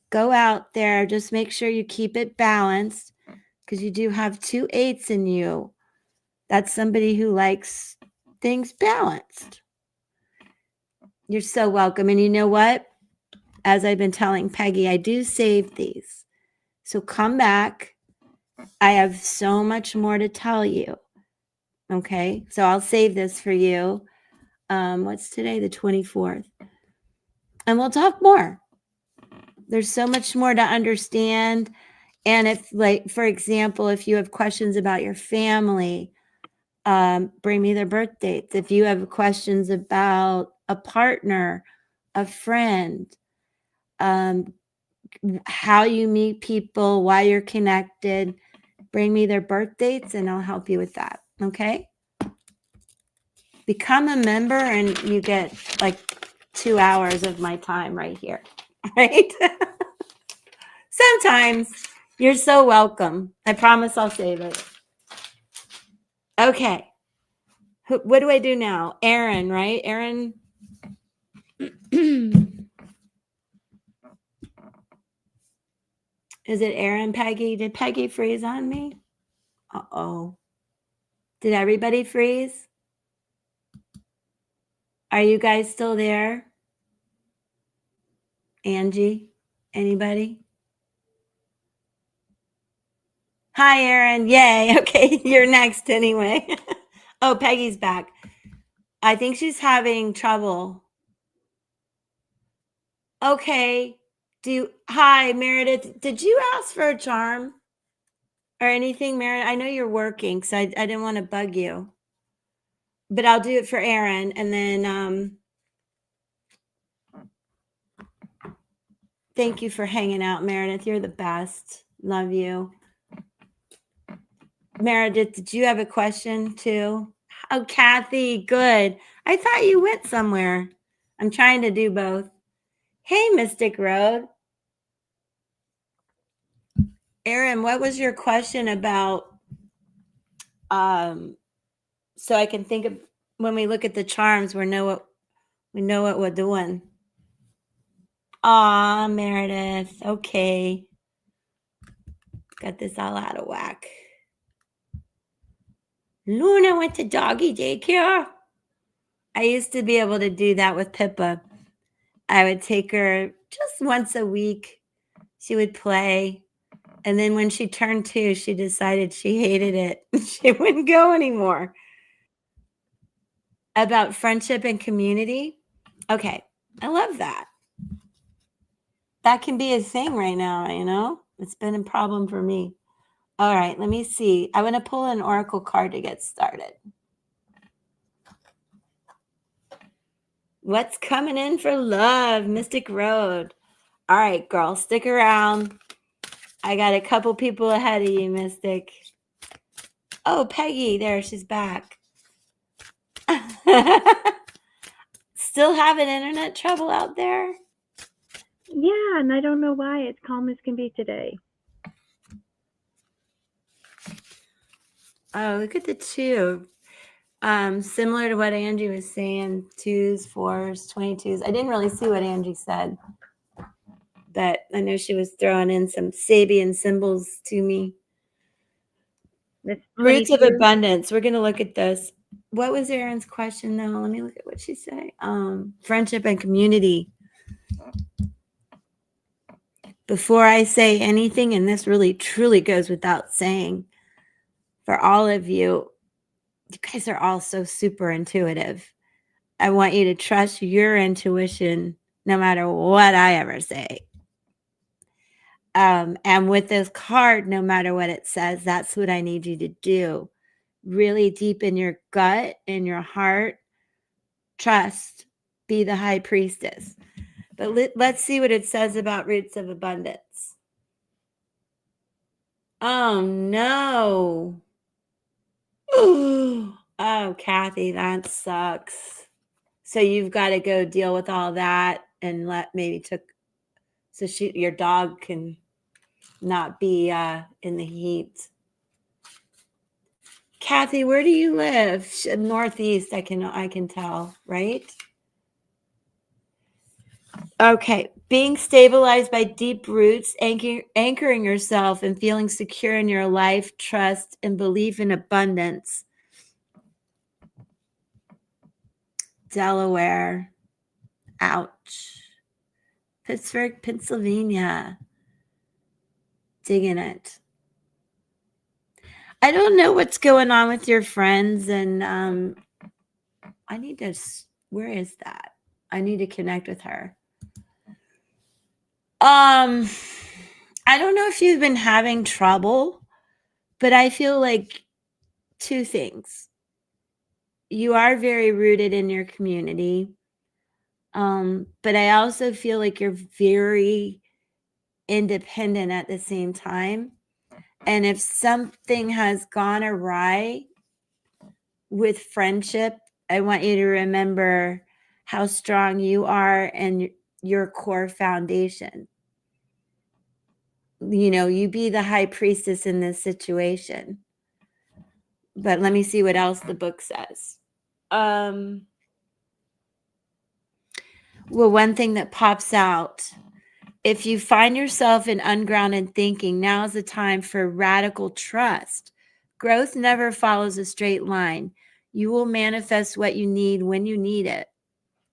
go out there, just make sure you keep it balanced, because you do have 2 8s in you. That's somebody who likes things balanced. You're so welcome. And you know what? As I've been telling Peggy, I do save these. So come back. I have so much more to tell you. Okay. So I'll save this for you. What's today? The 24th. And we'll talk more. There's so much more to understand. And if, like, for example, if you have questions about your family, bring me their birth dates. If you have questions about a partner, a friend, how you meet people, why you're connected, bring me their birth dates and I'll help you with that. Okay? Become a member and you get like 2 hours of my time right here. Right? Sometimes. You're so welcome. I promise I'll save it. Okay. What do I do now? Aaron, right? Aaron. Is it Aaron, Peggy? Did Peggy freeze on me? Uh-oh. Did everybody freeze? Are you guys still there? Angie? Anybody? Hi, Aaron. Yay. Okay, you're next anyway. Oh, Peggy's back. I think she's having trouble. Okay. Hi, Meredith. Did you ask for a charm or anything, Meredith? I know you're working, so I didn't want to bug you. But I'll do it for Aaron, and then thank you for hanging out, Meredith. You're the best. Love you. Meredith, did you have a question too? Oh, Kathy, good. I thought you went somewhere. I'm trying to do both. Hey, Mystic Road. Aaron, what was your question about? So I can think of when we look at the charms, we know what we're doing. Aw, Meredith. Okay. Got this all out of whack. Luna went to doggy daycare. I used to be able to do that with Pippa. I would take her just once a week. She would play. And then when she turned 2, she decided she hated it. She wouldn't go anymore. About friendship and community. Okay. I love that. That can be a thing right now, you know? It's been a problem for me. All right, let me see. I want to pull an oracle card to get started. What's coming in for love? Mystic Road. All right, girl, stick around. I got a couple people ahead of you, Mystic. Oh, Peggy, there, she's back. Still having internet trouble out there? Yeah, and I don't know why. It's calm as can be today. Oh, look at the 2. Similar to what Angie was saying, 2s, 4s, 22s. I didn't really see what Angie said, but I know she was throwing in some Sabian symbols to me. That's Roots of 22. abundance. We're going to look at this. What was Aaron's question, though? Let me look at what she said. Friendship and community. Before I say anything, and this really truly goes without saying, for all of you, you guys are all so super intuitive. I want you to trust your intuition no matter what I ever say. And with this card, no matter what it says, that's what I need you to do. Really deep in your gut, in your heart, trust, be the high priestess. But let's see what it says about roots of abundance. Oh, no. Oh, Kathy, that sucks. So you've got to go deal with all that and let maybe so your dog can not be in the heat. Kathy, where do you live? Northeast, I can tell, right? Okay, being stabilized by deep roots, anchoring yourself and feeling secure in your life, trust, and belief in abundance. Delaware. Ouch. Pittsburgh, Pennsylvania. Digging it. I don't know what's going on with your friends, and I need to. Where is that? I need to connect with her. I don't know if you've been having trouble, but I feel like two things. You are very rooted in your community. But I also feel like you're very independent at the same time. And if something has gone awry with friendship, I want you to remember how strong you are and your core foundation. You be the high priestess in this situation. But let me see what else the book says. Well, one thing that pops out, if you find yourself in ungrounded thinking, now is the time for radical trust. Growth never follows a straight line. You will manifest what you need when you need it.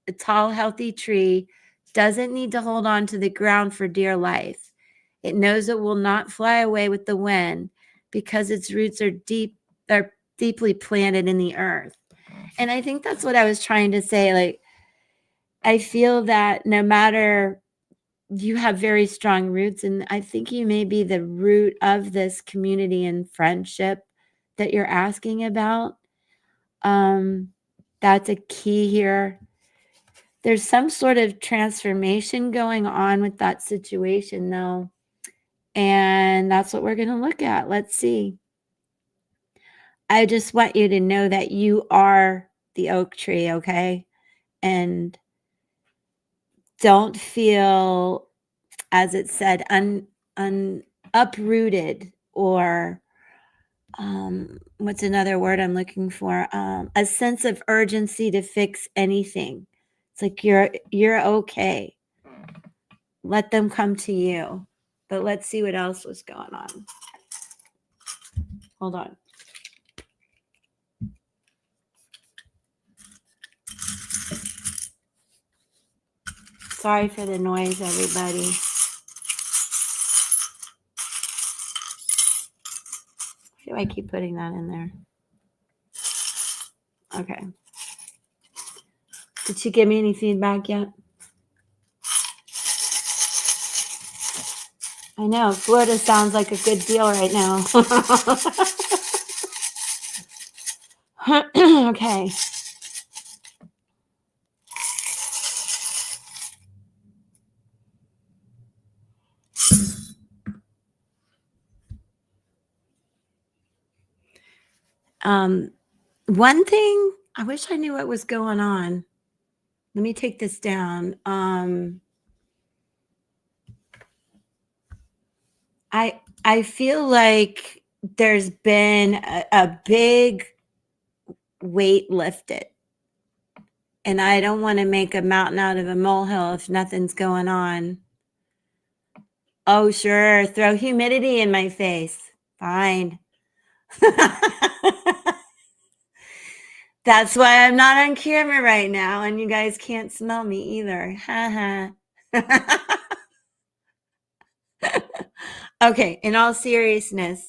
A tall, healthy tree doesn't need to hold on to the ground for dear life. It knows it will not fly away with the wind because its roots are deeply planted in the earth. And I think that's what I was trying to say. Like, I feel that no matter, you have very strong roots, and I think you may be the root of this community and friendship that you're asking about. That's a key here. There's some sort of transformation going on with that situation, though. And that's what we're going to look at. Let's see. I just want you to know that you are the oak tree, okay? And don't feel, as it said, uprooted, or what's another word I'm looking for? A sense of urgency to fix anything. It's like you're okay. Let them come to you. But let's see what else was going on. Hold on. Sorry for the noise, everybody. Why do I keep putting that in there? Okay. Did she give me any feedback yet? I know, Florida sounds like a good deal right now. Okay. One thing, I wish I knew what was going on. Let me take this down. I feel like there's been a big weight lifted. And I don't want to make a mountain out of a molehill if nothing's going on. Oh, sure. Throw humidity in my face. Fine. That's why I'm not on camera right now, and you guys can't smell me either. Okay, in all seriousness,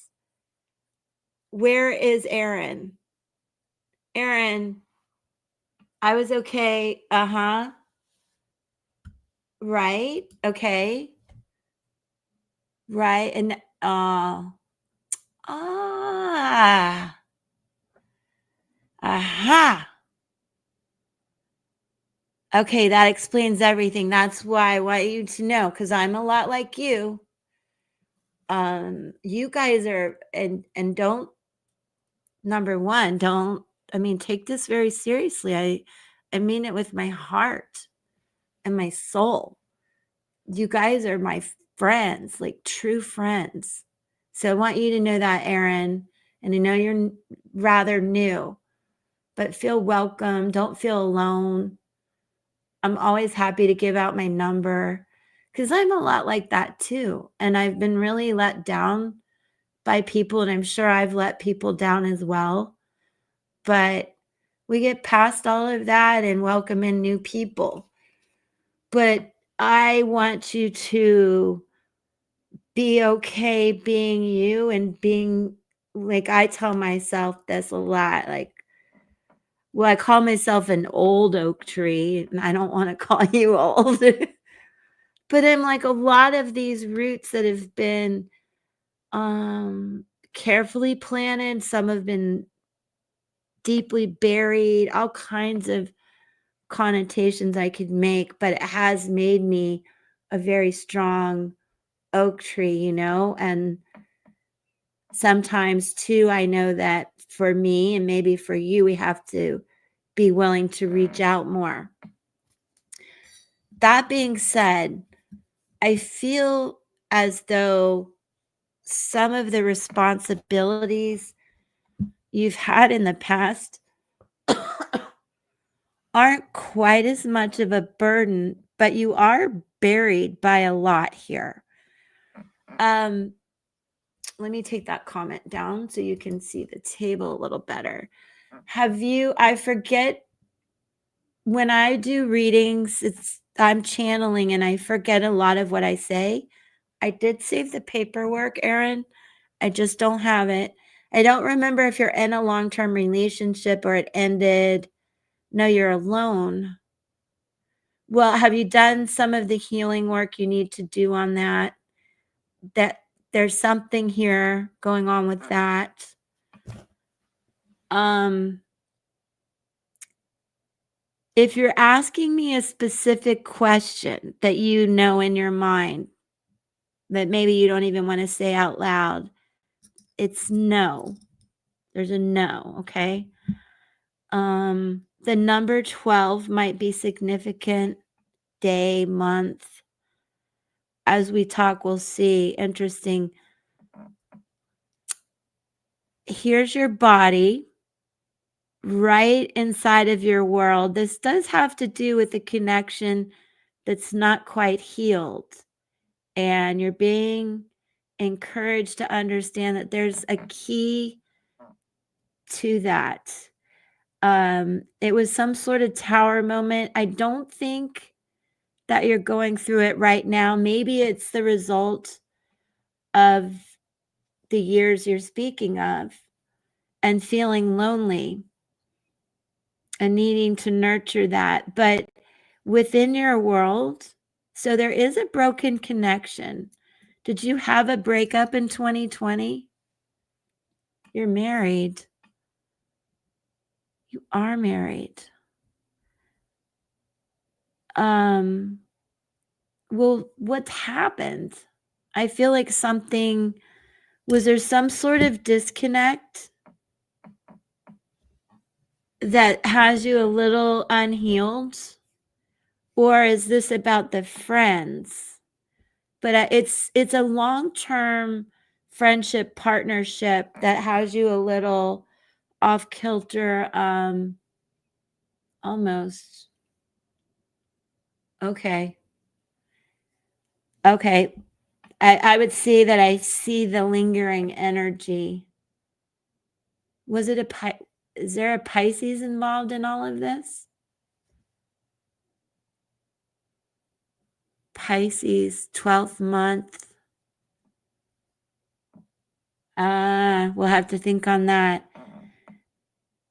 where is Aaron? Aaron, I was okay. Right. Okay. Right. And aha. Okay, that explains everything. That's why I want you to know, because I'm a lot like you. You guys are, and don't number one, take this very seriously. I mean it with my heart and my soul. You guys are my friends, like true friends. So I want you to know that, Aaron. And I know you're rather new, but feel welcome. Don't feel alone. I'm always happy to give out my number because I'm a lot like that too. And I've been really let down by people, and I'm sure I've let people down as well. But we get past all of that and welcome in new people. But I want you to be okay being you and being like, I tell myself this a lot, like, well, I call myself an old oak tree, and I don't want to call you old. But I'm like a lot of these roots that have been carefully planted, some have been deeply buried, all kinds of connotations I could make, but it has made me a very strong oak tree, and sometimes too, I know that for me and maybe for you, we have to be willing to reach out more. That being said, I feel as though some of the responsibilities you've had in the past aren't quite as much of a burden, but you are buried by a lot here. Let me take that comment down so you can see the table a little better. I forget when I do readings, I'm channeling and I forget a lot of what I say. I did save the paperwork, Aaron. I just don't have it. I don't remember if you're in a long-term relationship or it ended. No, you're alone. Well, have you done some of the healing work you need to do on that? That there's something here going on with that. If you're asking me a specific question that you know in your mind that maybe you don't even want to say out loud, it's no. There's a no, okay? The number 12 might be significant, day, month. As we talk, we'll see. Interesting. Here's your body right inside of your world. This does have to do with the connection that's not quite healed. And you're being encouraged to understand that there's a key to that. It was some sort of tower moment. I don't think that you're going through it right now. Maybe it's the result of the years you're speaking of and feeling lonely and needing to nurture that. But within your world, so there is a broken connection. Did you have a breakup in 2020? You're married. You are married. Well, what happened? I feel like was there some sort of disconnect that has you a little unhealed? Or is this about the friends? But it's a long-term friendship partnership that has you a little off kilter, almost. Okay. I would say that I see the lingering energy. Was it is there a Pisces involved in all of this? Pisces, 12th month. We'll have to think on that.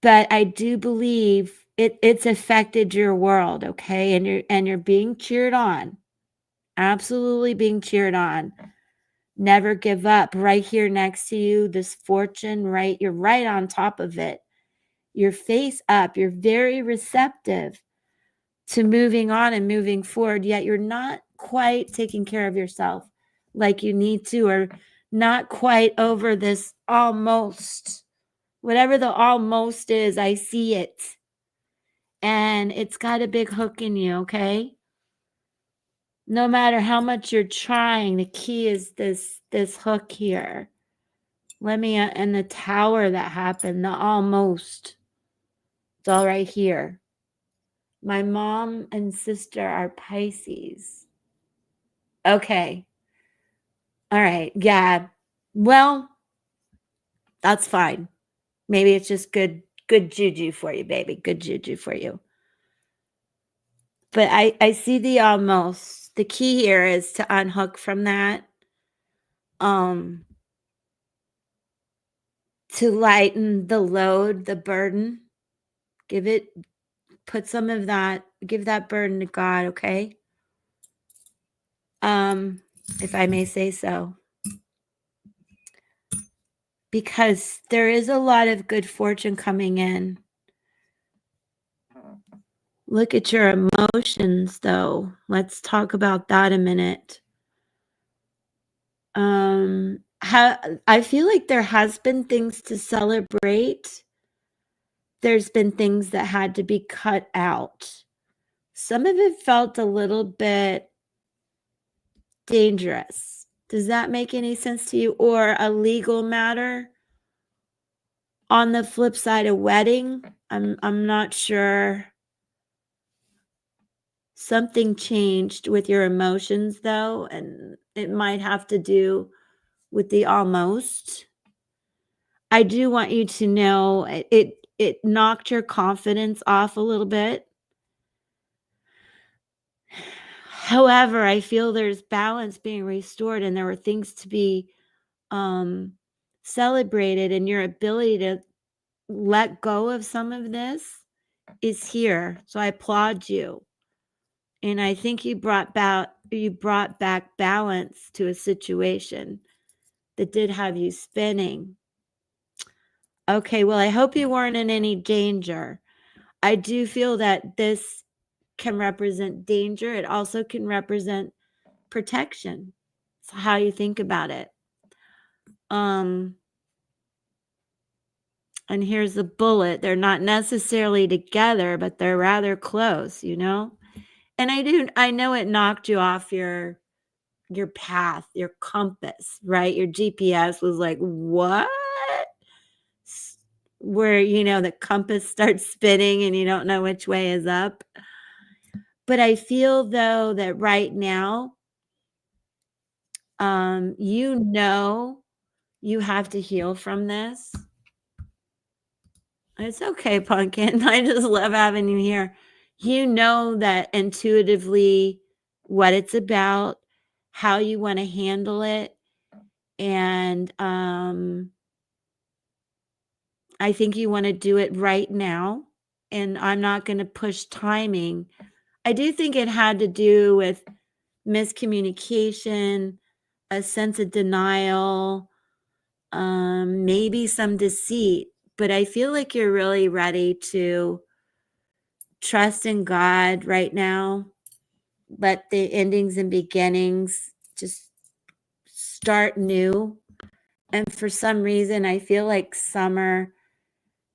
But I do believe it's affected your world, okay? And you're being cheered on. Absolutely being cheered on. Never give up. Right here next to you, this fortune, right? You're right on top of it. Your face up. You're very receptive to moving on and moving forward, yet you're not quite taking care of yourself like you need to, or not quite over this almost Whatever the almost is, I see it. And it's got a big hook in you, okay? No matter how much you're trying, the key is this hook here. Let me and the tower that happened, the almost. It's all right here. My mom and sister are Pisces. Okay. All right. Yeah. Well, that's fine. Maybe it's just good juju for you, baby. Good juju for you. But I see the almost. The key here is to unhook from that. To lighten the load, the burden. Put some of that, give that burden to God, okay? If I may say so. Because there is a lot of good fortune coming in. Look at your emotions, though. Let's talk about that a minute. I feel like there has been things to celebrate. There's been things that had to be cut out. Some of it felt a little bit dangerous. Does that make any sense to you? Or a legal matter? On the flip side, a wedding, I'm not sure. Something changed with your emotions, though, and it might have to do with the almost. I do want you to know it knocked your confidence off a little bit. However, I feel there's balance being restored, and there were things to be celebrated, and your ability to let go of some of this is here. So I applaud you. And I think you brought back balance to a situation that did have you spinning. Okay, well, I hope you weren't in any danger. I do feel that this can represent danger. It also can represent protection. It's how you think about it. And here's the bullet. They're not necessarily together, but they're rather close, you know? And I know it knocked you off your path, your compass, right? Your GPS was like, what? Where, the compass starts spinning and you don't know which way is up. But I feel, though, that right now, you have to heal from this. It's okay, Pumpkin. I just love having you here. You know that intuitively what it's about, how you want to handle it. And I think you want to do it right now. And I'm not going to push timing. I do think it had to do with miscommunication, a sense of denial, maybe some deceit. But I feel like you're really ready to trust in God right now. Let the endings and beginnings just start new. And for some reason, I feel like summer,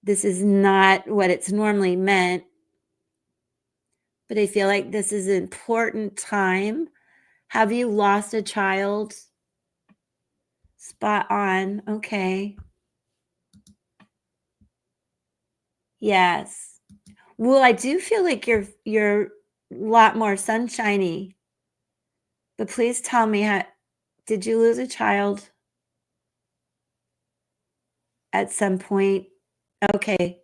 this is not what it's normally meant. But I feel like this is an important time. Have you lost a child? Spot on. Okay. Yes. Well, I do feel like you're a lot more sunshiny. But please tell me, did you lose a child at some point? Okay.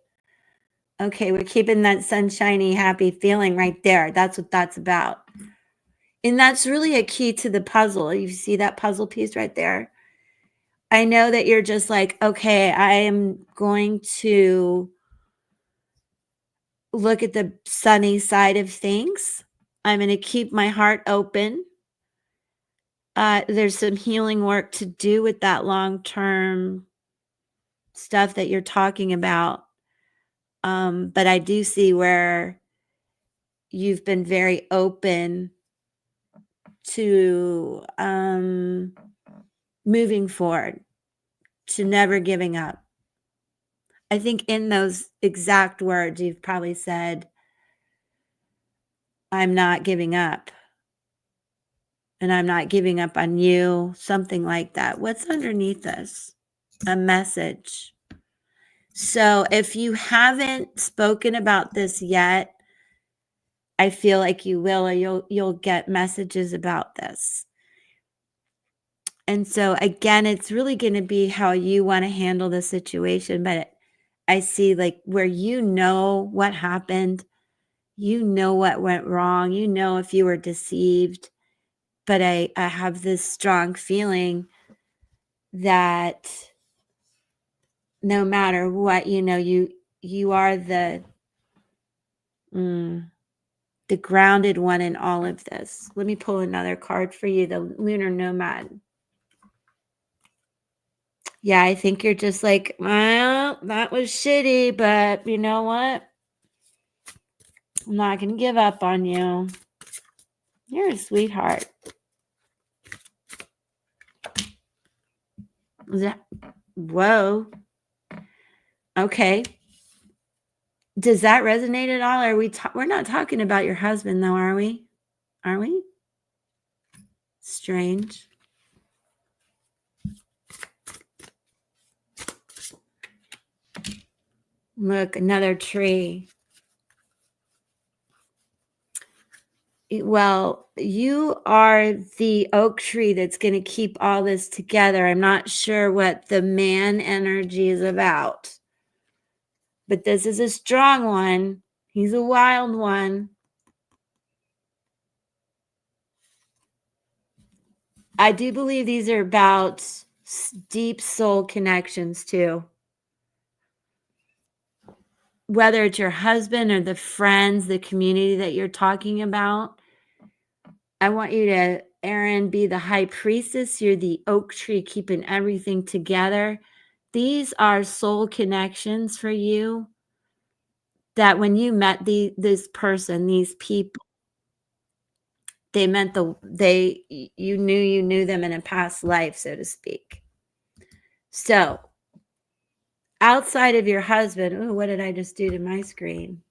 Okay, we're keeping that sunshiny, happy feeling right there. That's what that's about. And that's really a key to the puzzle. You see that puzzle piece right there? I know that you're just like, okay, I am going to look at the sunny side of things. I'm going to keep my heart open. There's some healing work to do with that long-term stuff that you're talking about. But I do see where you've been very open to moving forward, to never giving up. I think in those exact words, you've probably said, I'm not giving up. And I'm not giving up on you, something like that. What's underneath this? A message. So if you haven't spoken about this yet, I feel like you will, or you'll get messages about this. And so again, it's really going to be how you want to handle the situation. But I see like where you know what happened, you know what went wrong, you know if you were deceived. But I have this strong feeling that no matter what, you are the grounded one in all of this. Let me pull another card for you, the Lunar Nomad. Yeah, I think you're just like, well, that was shitty, but you know what? I'm not going to give up on you. You're a sweetheart. Whoa. Okay. Does that resonate at all? Are we're not talking about your husband though, are we? Are we? Strange. Look, another tree. Well, you are the oak tree that's going to keep all this together. I'm not sure what the man energy is about, but this is a strong one. He's a wild one. I do believe these are about deep soul connections too. Whether it's your husband or the friends, the community that you're talking about, I want you to, Aaron, be the high priestess. You're the oak tree keeping everything together. These are soul connections for you that when you met this person, these people, they meant you knew them in a past life, so to speak. So outside of your husband, what did I just do to my screen?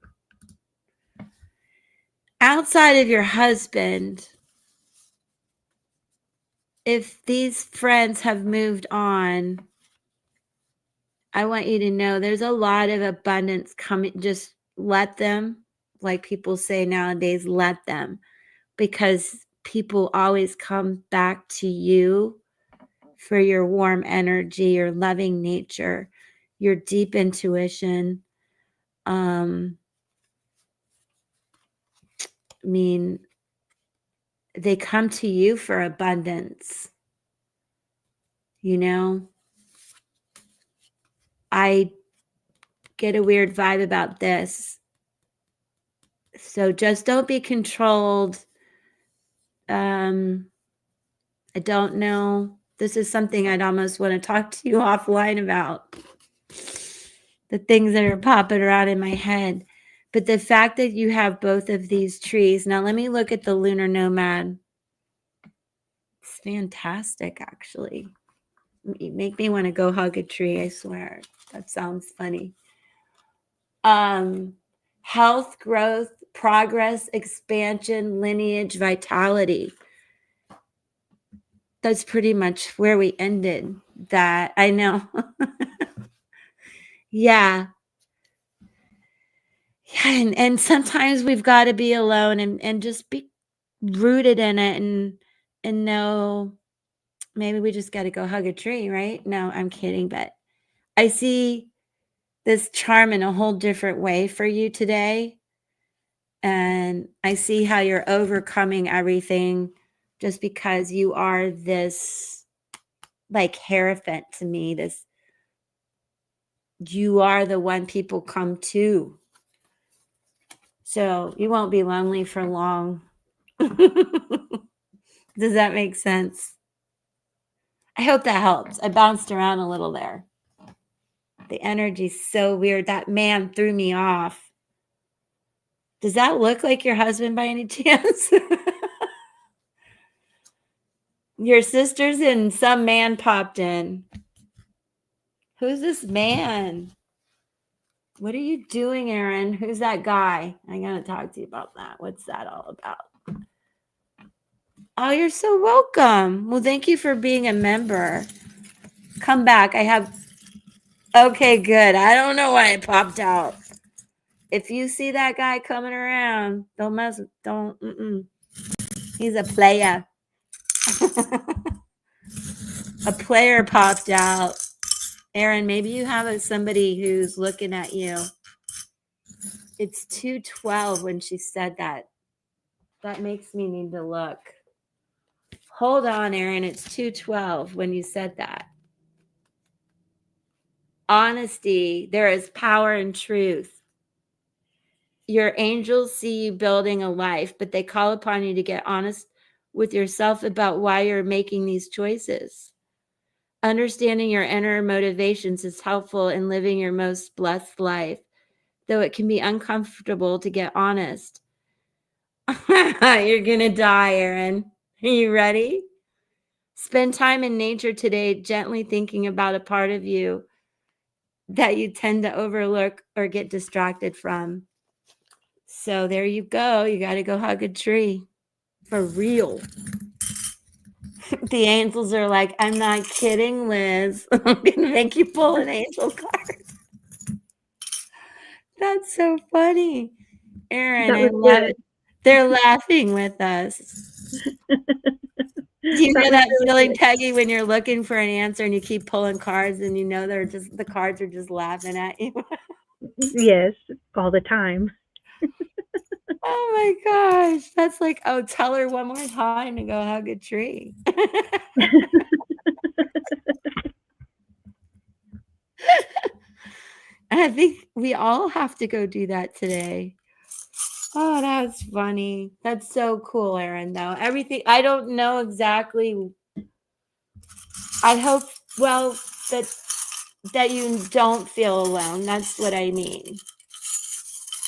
Outside of your husband, if these friends have moved on, I want you to know there's a lot of abundance coming. Just let them, like people say nowadays, let them, because people always come back to you for your warm energy, your loving nature, your deep intuition. I mean, they come to you for abundance. I get a weird vibe about this. So just don't be controlled. I don't know. This is something I'd almost want to talk to you offline about. The things that are popping around in my head. But the fact that you have both of these trees. Now let me look at the Lunar Nomad. It's fantastic, actually. You make me want to go hug a tree, I swear. That sounds funny. Health, growth, progress, expansion, lineage, vitality. That's pretty much where we ended that. I know. Yeah. Yeah. And sometimes we've got to be alone and just be rooted in it and know maybe we just got to go hug a tree, right? No, I'm kidding. But I see this charm in a whole different way for you today. And I see how you're overcoming everything just because you are this like hierophant to me. You are the one people come to. So you won't be lonely for long. Does that make sense? I hope that helps. I bounced around a little there. The energy's so weird. That man threw me off. Does that look like your husband by any chance? Your sisters and some man popped in. Who's this man? What are you doing, Aaron? Who's that guy? I gotta talk to you about that. What's that all about? Oh, you're so welcome. Well, thank you for being a member. Come back. I have. Okay, good. I don't know why it popped out. If you see that guy coming around, don't mess. Don't. He's a player. A player popped out. Aaron, maybe you have somebody who's looking at you. It's 2:12 when she said that. That makes me need to look. Hold on, Aaron. It's 2:12 when you said that. Honesty, there is power in truth. Your angels see you building a life, but they call upon you to get honest with yourself about why you're making these choices. Understanding your inner motivations is helpful in living your most blessed life, though it can be uncomfortable to get honest. You're going to die, Aaron. Are you ready? Spend time in nature today, gently thinking about a part of you that you tend to overlook or get distracted from. So there you go. You got to go hug a tree for real. The angels are like, I'm not kidding, Liz. I'm going to make you pull an angel card. That's so funny. Aaron, That I was love good. it. They're laughing with us. Do you know was that really feeling, good. Peggy, when you're looking for an answer and you keep pulling cards and you know they're just the cards are just laughing at you? Yes, all the time. Oh my gosh. That's like, oh, tell her one more time to go hug a tree. And I think we all have to go do that today. Oh, that's funny. That's so cool, Aaron, though. Everything, I don't know exactly. I hope, well, that you don't feel alone. That's what I mean.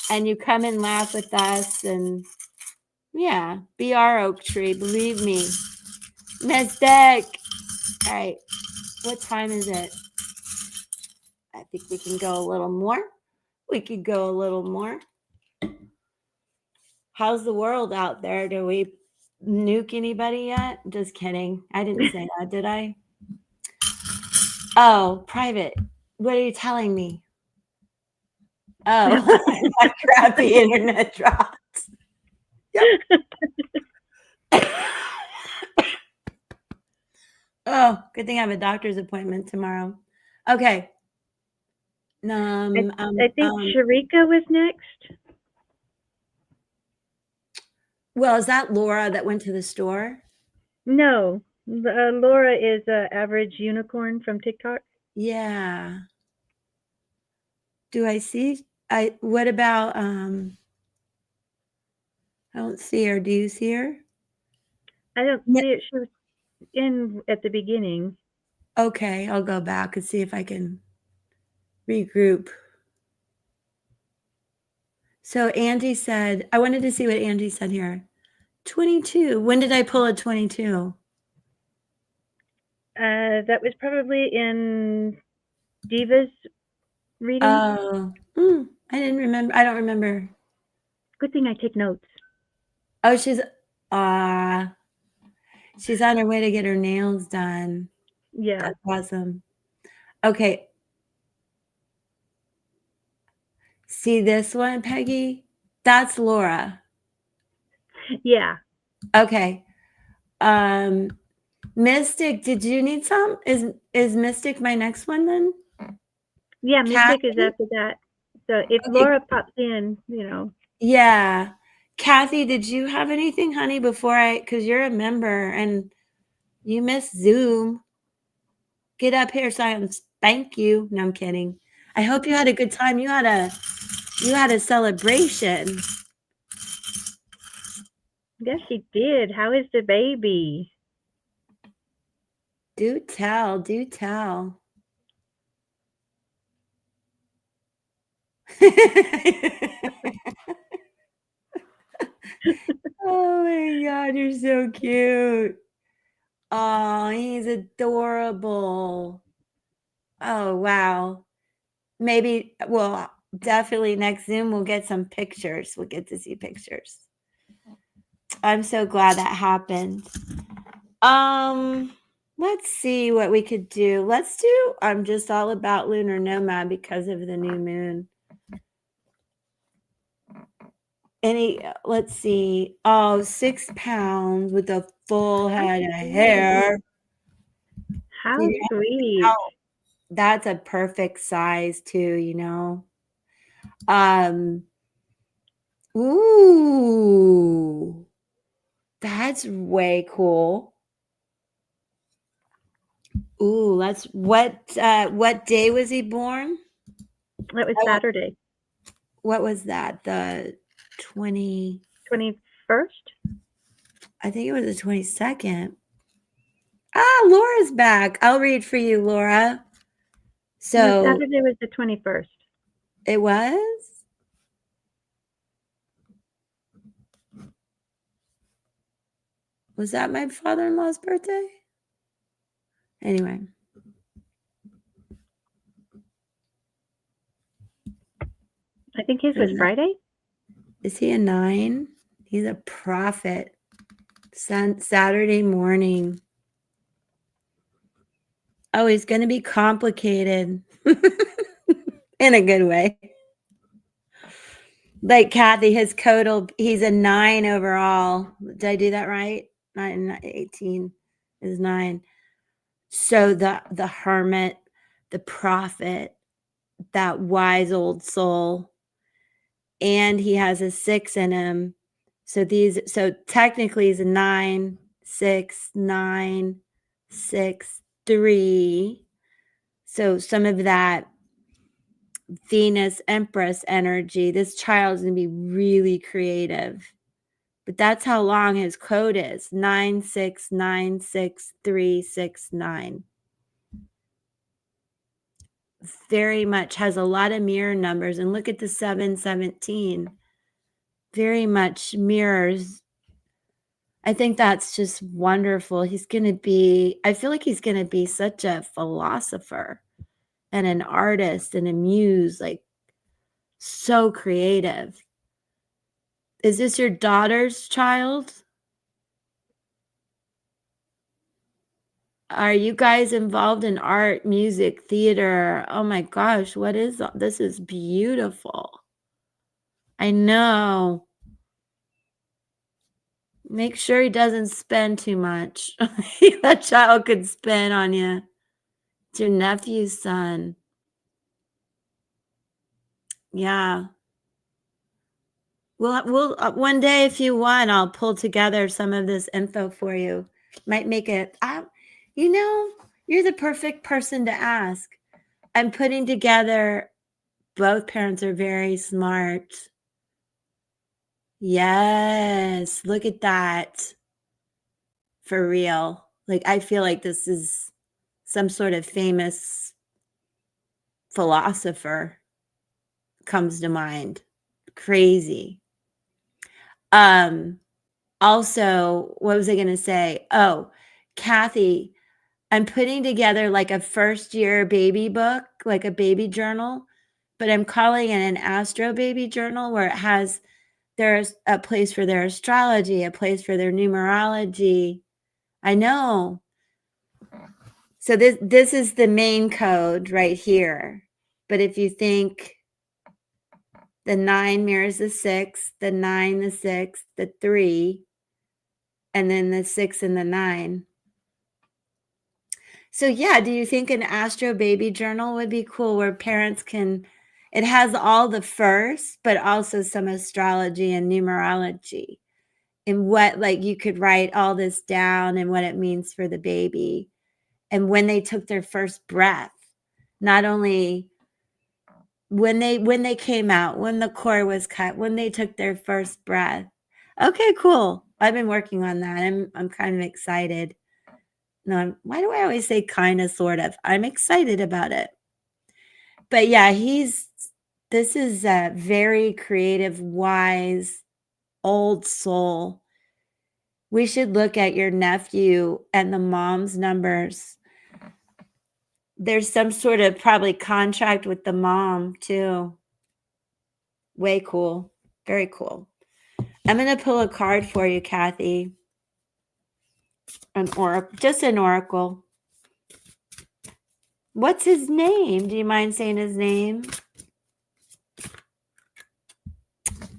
And you come and laugh with us and yeah, be our oak tree. Believe me. Mystic. All right. What time is it? I think we can go a little more. We could go a little more. How's the world out there? Do we nuke anybody yet? Just kidding. I didn't say that, did I? Oh, private. What are you telling me? Oh, my crappy internet dropped. Yep. Oh, good thing I have a doctor's appointment tomorrow. Okay. I think Sharika was next. Well, is that Laura that went to the store? No, Laura is average unicorn from TikTok. Yeah. Do I see? What about I don't see her. Do you see her? I don't Yeah. see it. She was in at the beginning. Okay, I'll go back and see if I can regroup. So Angie said, I wanted to see what Angie said here. 22. When did I pull a 22? That was probably in Diva's reading. Oh, I didn't remember. I don't remember. Good thing I take notes. Oh, she's on her way to get her nails done. Yeah. That's awesome. Okay. See this one, Peggy? That's Laura. Yeah. Okay. Mystic, did you need some? Is Mystic my next one then? Yeah, Mystic is Kathy? after that. So if Okay. Laura pops in, you know. Yeah. Kathy, did you have anything, honey, because you're a member and you missed Zoom. Get up here so I can spank you. No, I'm kidding. I hope you had a good time. You had a celebration. Yes, she did. How is the baby? Do tell, do tell. Oh my God, you're so cute. Oh, he's adorable. Oh, wow. Maybe, well, Definitely next Zoom we'll get some pictures. We'll get to see pictures. I'm so glad that happened. Let's see what we could do. Let's do I'm just all about lunar nomad because of the new moon. Let's see. Oh, 6 pounds with a full head of hair. How Yeah. sweet. That's a perfect size too. Ooh, that's way cool. Ooh, what day was he born? That was Saturday. What was that? The 21st? 21st? I think it was the 22nd. Ah, Laura's back. I'll read for you, Laura. No, So Saturday was the 21st. it was? Was that my father-in-law's birthday? Anyway. I think his was Friday. Is he a 9? He's a prophet. Saturday morning. Oh, he's going to be complicated in a good way. Like Kathy, his code he's a 9 overall. Did I do that right? 18 is 9. So the hermit, the prophet, that wise old soul, and he has a 6 in him. So technically he's a 9, 6, 9, 6, 3. So some of that Venus Empress energy, this child's going to be really creative. But that's how long his code is. 9696369. Very much has a lot of mirror numbers. And look at the 717. Very much mirrors. I think that's just wonderful. I feel like he's going to be such a philosopher and an artist and a muse, like so creative. Is this your daughter's child? Are you guys involved in art, music, theater? Oh my gosh, what is this? Is beautiful. I know. Make sure he doesn't spend too much. That child could spend on you. It's your nephew's son. Yeah. We'll one day, if you want, I'll pull together some of this info for you. Might make it. You're the perfect person to ask. I'm putting together. Both parents are very smart. Yes, look at that. For real. Like, I feel like this is some sort of famous philosopher comes to mind. Crazy. Also, what was I going to say? Oh, Kathy, I'm putting together like a first year baby book, like a baby journal, but I'm calling it an astro baby journal where there's a place for their astrology, a place for their numerology. I know. So this is the main code right here. But if you think the 9 mirrors the 6, the 9, the 6, the 3, and then the 6 and the 9. So yeah, do you think an astro baby journal would be cool where parents it has all the first, but also some astrology and numerology and what, like, you could write all this down and what it means for the baby and when they took their first breath, not only when they came out, when the cord was cut, when they took their first breath. Okay, cool. I've been working on that. I'm kind of excited. No, why do I always say kind of, sort of? I'm excited about it. But yeah, this is a very creative, wise, old soul. We should look at your nephew and the mom's numbers. There's some sort of probably contract with the mom too. Way cool. Very cool. I'm going to pull a card for you, Kathy. An oracle, just an oracle. What's his name? Do you mind saying his name?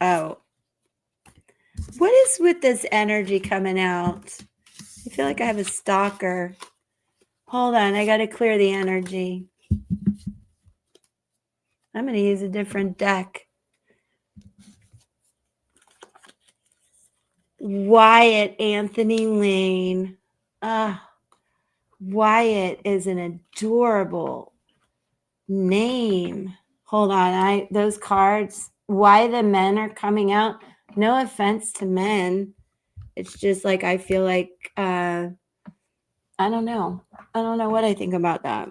Oh. What is with this energy coming out? I feel like I have a stalker. Hold on, I got to clear the energy. I'm going to use a different deck. Wyatt Anthony Lane. Wyatt is an adorable name. Hold on, those cards, why the men are coming out. No offense to men. It's just like I feel like I don't know. I don't know what I think about that.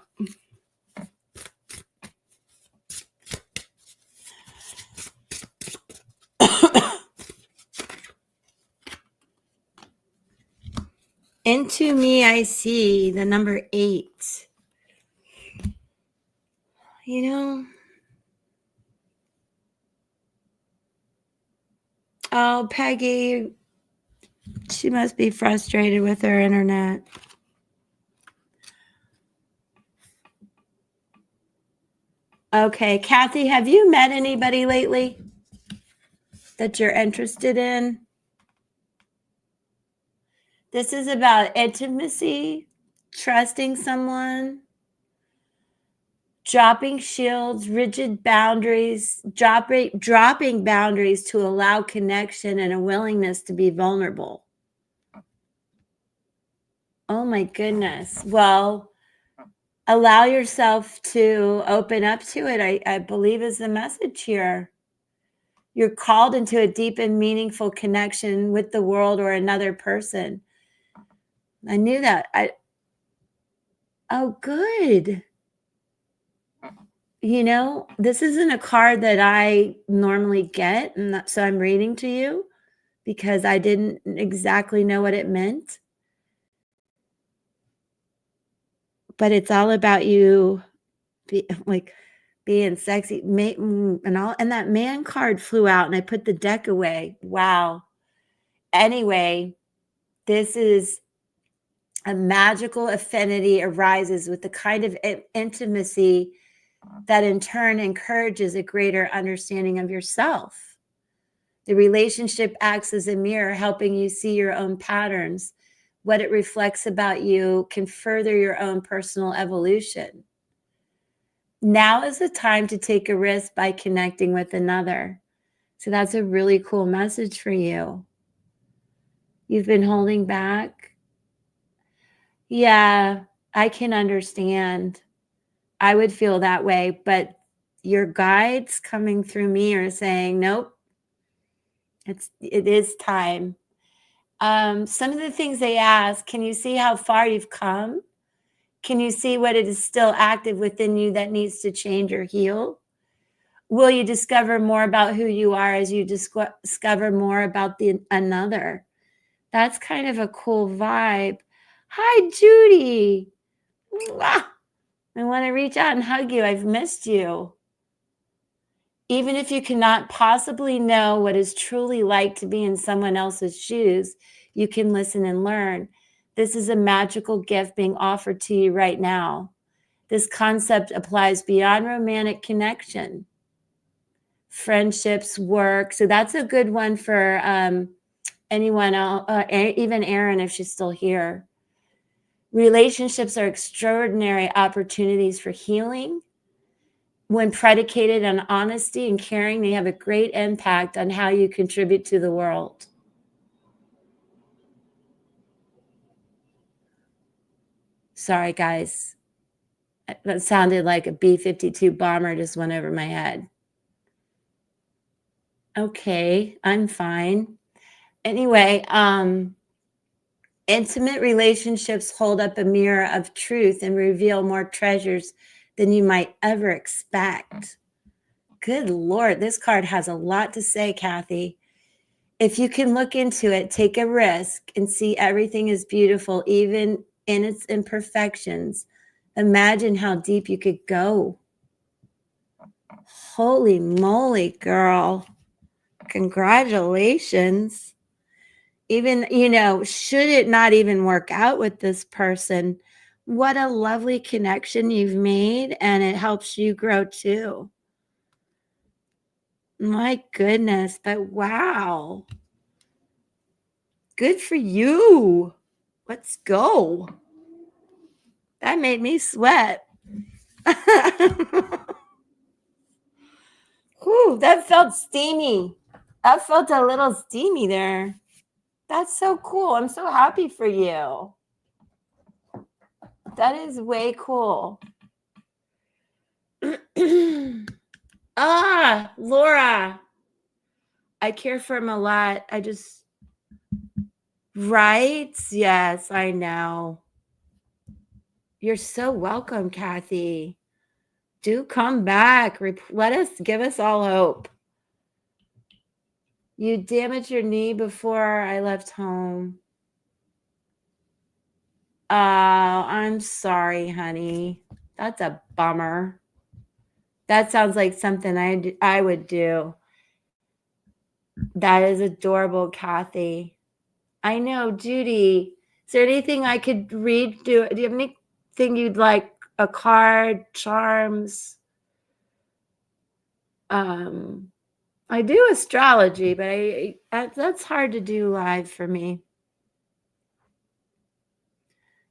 Into me, I see the number 8. You know, oh, Peggy, she must be frustrated with her internet. Okay, Kathy, have you met anybody lately that you're interested in? This is about intimacy, trusting someone, dropping shields, rigid boundaries, dropping boundaries to allow connection and a willingness to be vulnerable. Oh my goodness. Well, allow yourself to open up to it, I believe is the message here. You're called into a deep and meaningful connection with the world or another person. I knew that. Oh, good. You know, this isn't a card that I normally get, and so I'm reading to you because I didn't exactly know what it meant. But it's all about you being sexy, and all. And that man card flew out, and I put the deck away. Wow. Anyway, this is a magical affinity arises with the kind of intimacy that in turn encourages a greater understanding of yourself. The relationship acts as a mirror, helping you see your own patterns. What it reflects about you can further your own personal evolution. Now is the time to take a risk by connecting with another. So that's a really cool message for you. You've been holding back. Yeah, I can understand. I would feel that way, but your guides coming through me are saying, nope, it is time. Some of the things they ask, can you see how far you've come? Can you see what it is still active within you that needs to change or heal? Will you discover more about who you are as you discover more about another? That's kind of a cool vibe. Hi, Judy. Mwah. I want to reach out and hug you. I've missed you. Even if you cannot possibly know what it's truly like to be in someone else's shoes, you can listen and learn. This is a magical gift being offered to you right now. This concept applies beyond romantic connection, friendships, work. So that's a good one for anyone else, even Erin, if she's still here. Relationships are extraordinary opportunities for healing. When predicated on honesty and caring, they have a great impact on how you contribute to the world. Sorry, guys. That sounded like a B-52 bomber just went over my head. Okay, I'm fine. Anyway, intimate relationships hold up a mirror of truth and reveal more treasures than you might ever expect. Good Lord, this card has a lot to say, Kathy. If you can look into it, take a risk and see everything is beautiful, even in its imperfections. Imagine how deep you could go. Holy moly, girl. Congratulations. Even, should it not even work out with this person, what a lovely connection you've made, and it helps you grow too. My goodness, but wow. Good for you. Let's go. That made me sweat. Whew, that felt steamy. That felt a little steamy there. That's so cool. I'm so happy for you. That is way cool. Laura. I care for him a lot. Right? Yes, I know. You're so welcome, Kathy. Do come back. Give us all hope. You damaged your knee before I left home. Oh, I'm sorry, honey. That's a bummer. That sounds like something I would do. That is adorable, Kathy. I know, Judy. Is there anything I could read? Do you have anything you'd like? A card, charms? I do astrology, but that's hard to do live for me.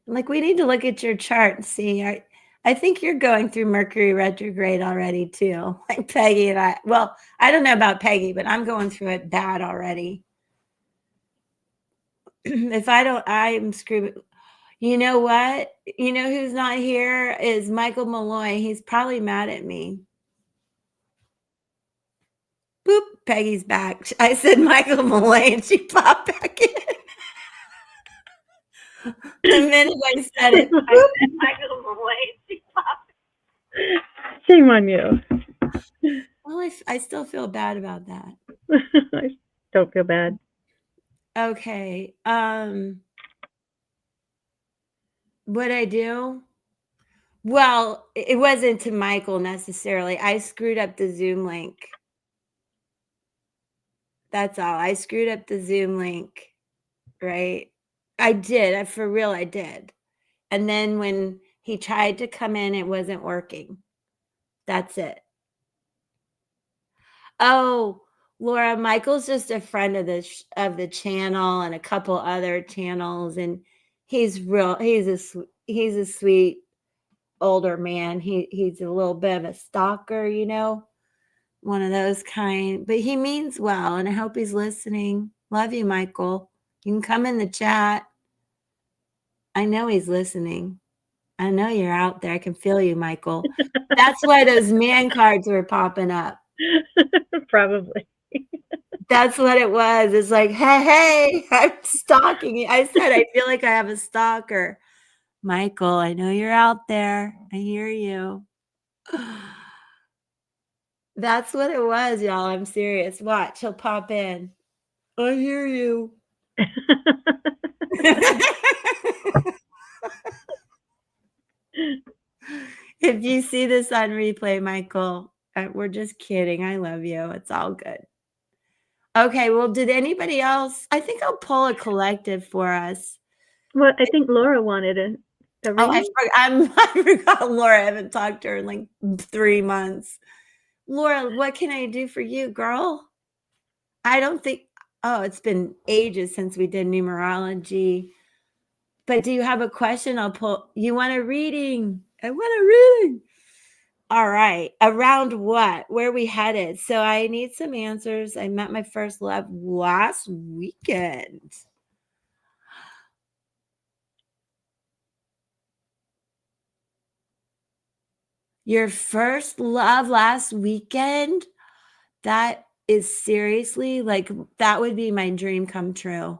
Like, we need to look at your chart and see. I think you're going through Mercury retrograde already too. Like Peggy and I. Well, I don't know about Peggy, but I'm going through it bad already. If I don't, I'm screwed. You know what? You know who's not here is Michael Malloy. He's probably mad at me. Boop, Peggy's back. I said Michael Malloy and she popped back in. The minute I said it, I said Michael Malloy and she popped. Shame on you. Well, I still feel bad about that. I don't feel bad. Okay. What'd I do? Well, it wasn't to Michael necessarily. I screwed up the Zoom link. That's all. I screwed up the Zoom link, right? I did. For real, I did. And then when he tried to come in, it wasn't working. That's it. Oh, Laura, Michael's just a friend of the channel and a couple other channels, and he's a sweet older man. He's a little bit of a stalker, one of those kind, but he means well, and I hope he's listening. Love you, Michael. You can come in the chat. I know he's listening. I know you're out there. I can feel you, Michael. That's why those man cards were popping up. Probably. That's what it was. It's like, hey, I'm stalking you. I said, I feel like I have a stalker. Michael, I know you're out there. I hear you. That's what it was, y'all. I'm serious. Watch, he'll pop in. I hear you. If you see this on replay, Michael, we're just kidding. I love you. It's all good. Okay, well, did anybody else? I think I'll pull a collective for us. Well, I think Laura wanted a reading. I forgot Laura. I haven't talked to her in like 3 months. Laura, what can I do for you, girl? I don't think, it's been ages since we did numerology. But do you have a question? You want a reading? I want a reading. All right. Around what? Where are we headed? So I need some answers. I met my first love last weekend. Your first love last weekend? That is seriously, like, that would be my dream come true.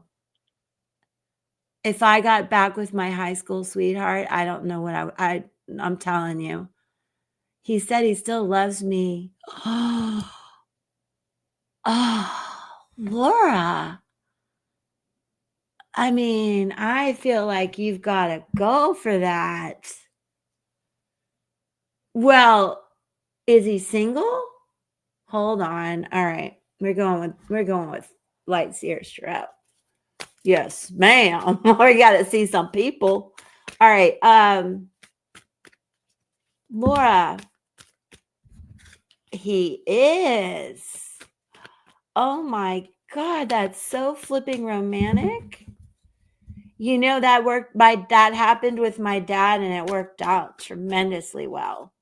If I got back with my high school sweetheart, I don't know what I'm telling you. He said he still loves me. Oh, Laura. I mean, I feel like you've got to go for that. Well, is he single? Hold on. All right. We're going with light seer strap. Yes, ma'am. We got to see some people. All right. Laura. He is. Oh my God, that's so flipping romantic. You know, that happened with my dad, and it worked out tremendously well.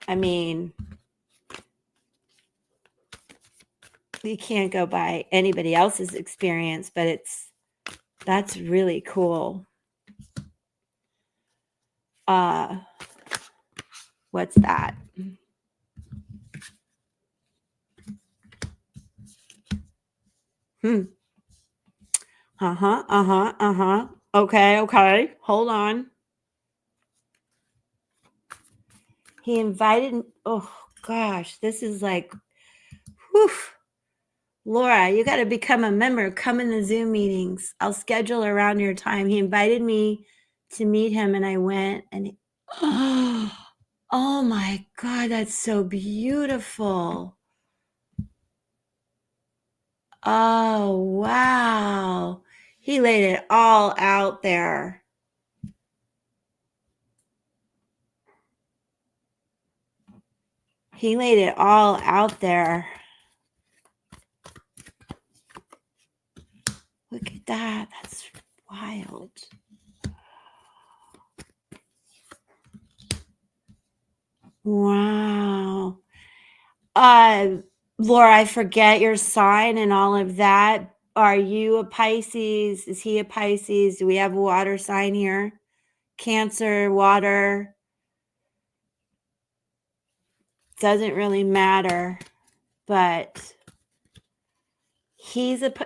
I mean, you can't go by anybody else's experience, but that's really cool. What's that? Okay. Hold on. He invited, oh gosh, this is like, whew. Laura, you got to become a member. Come in the Zoom meetings. I'll schedule around your time. He invited me to meet him, and I went, and oh my God, that's so beautiful. Oh, wow. He laid it all out there. He laid it all out there. Look at that. That's wild. Wow. Laura, I forget your sign and all of that. Are you a Pisces? Is he a Pisces? Do we have a water sign here? Cancer, water. Doesn't really matter. But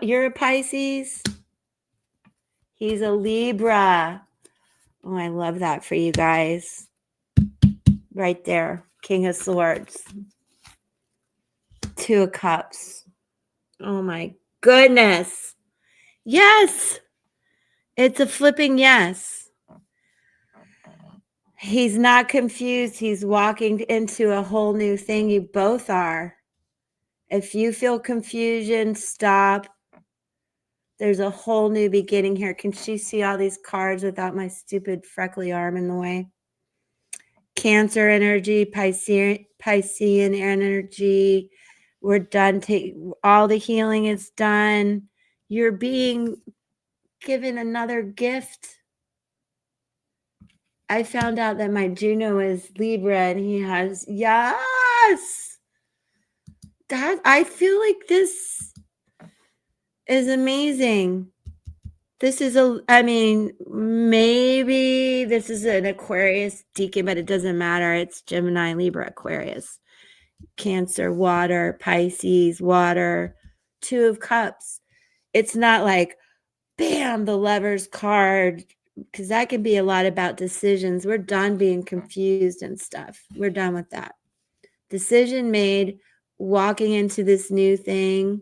you're a Pisces? He's a Libra. Oh, I love that for you guys. Right there. King of Swords. Two of Cups. Oh my goodness. Yes. It's a flipping yes. He's not confused. He's walking into a whole new thing. You both are. If you feel confusion, stop. There's a whole new beginning here. Can she see all these cards without my stupid freckly arm in the way? Cancer energy, Piscean energy. We're done. All the healing is done. You're being given another gift. I found out that my Juno is Libra, and he has, yes. I feel like this is amazing. This is maybe this is an Aquarius deacon, but it doesn't matter. It's Gemini, Libra, Aquarius, Cancer, water, Pisces, water, Two of Cups. It's not like, bam, the Lovers card, because that can be a lot about decisions. We're done being confused and stuff. We're done with that. Decision made, walking into this new thing.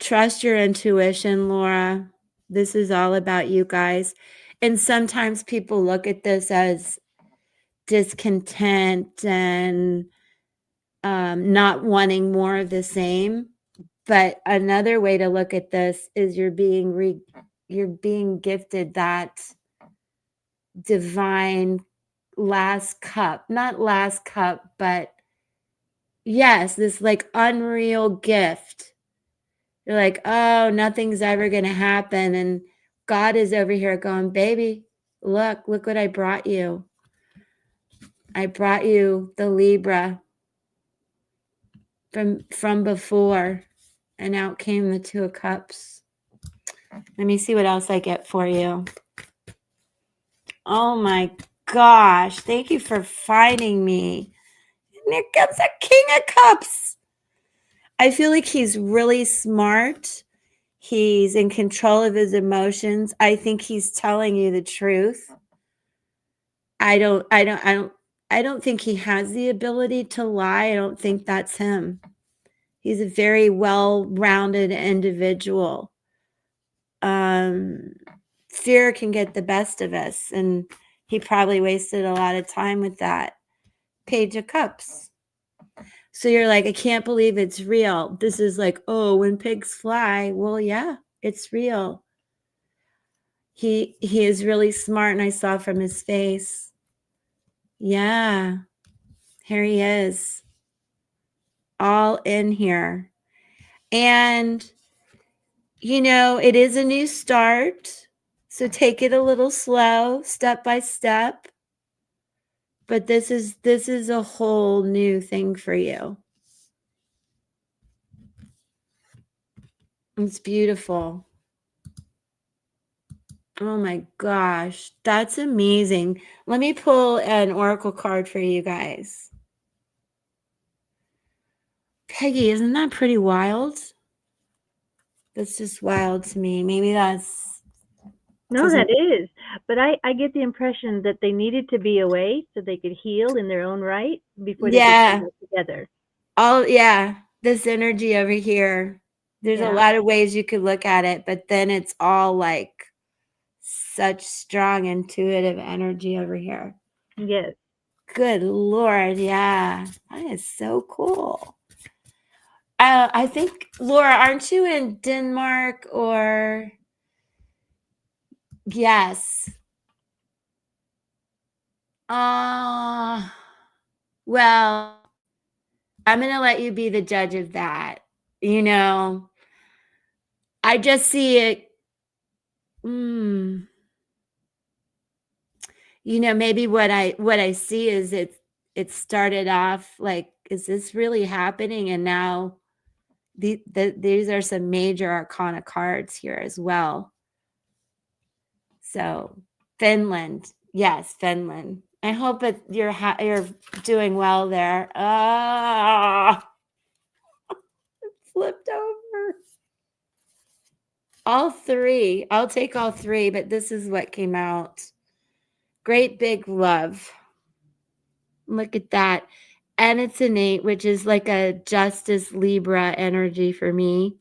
Trust your intuition, Laura. This is all about you guys. And sometimes people look at this as discontent and not wanting more of the same. But another way to look at this is you're being gifted that divine last cup. Not last cup, but yes, this like unreal gift. You're like, oh, nothing's ever going to happen. And God is over here going, baby, look what I brought you. I brought you the Libra from before. And out came the Two of Cups. Let me see what else I get for you. Oh my gosh. Thank you for finding me. And here comes a King of Cups. I feel like he's really smart. He's in control of his emotions. I think he's telling you the truth. I don't think he has the ability to lie. I don't think that's him. He's a very well-rounded individual. Fear can get the best of us, and He probably wasted a lot of time with that Page of Cups. So you're like, I can't believe it's real. This is like, oh, when pigs fly. Well, yeah, it's real. He is really smart, and I saw from his face. Yeah, here he is. All in here. And, it is a new start. So take it a little slow, step by step. But this is a whole new thing for you. It's beautiful. Oh my gosh, that's amazing. Let me pull an oracle card for you guys. Peggy, isn't that pretty wild? That's just wild to me. Maybe that's No, that is. But I get the impression that they needed to be away so they could heal in their own right before they could come yeah. back together. This energy over here. There's a Yeah. lot of ways you could look at it, but then it's all like such strong intuitive energy over here. Yes. Good Lord, yeah. That is so cool. I think, Laura, aren't you in Denmark or? Yes. Well, I'm going to let you be the judge of that. I just see it. Maybe what I see is it started off like, is this really happening? And now these are some major arcana cards here as well. So Finland, yes, Finland. I hope that you're doing well there. Flipped over. All three. I'll take all three, but this is what came out. Great big love. Look at that. And it's innate, which is like a Justice Libra energy for me.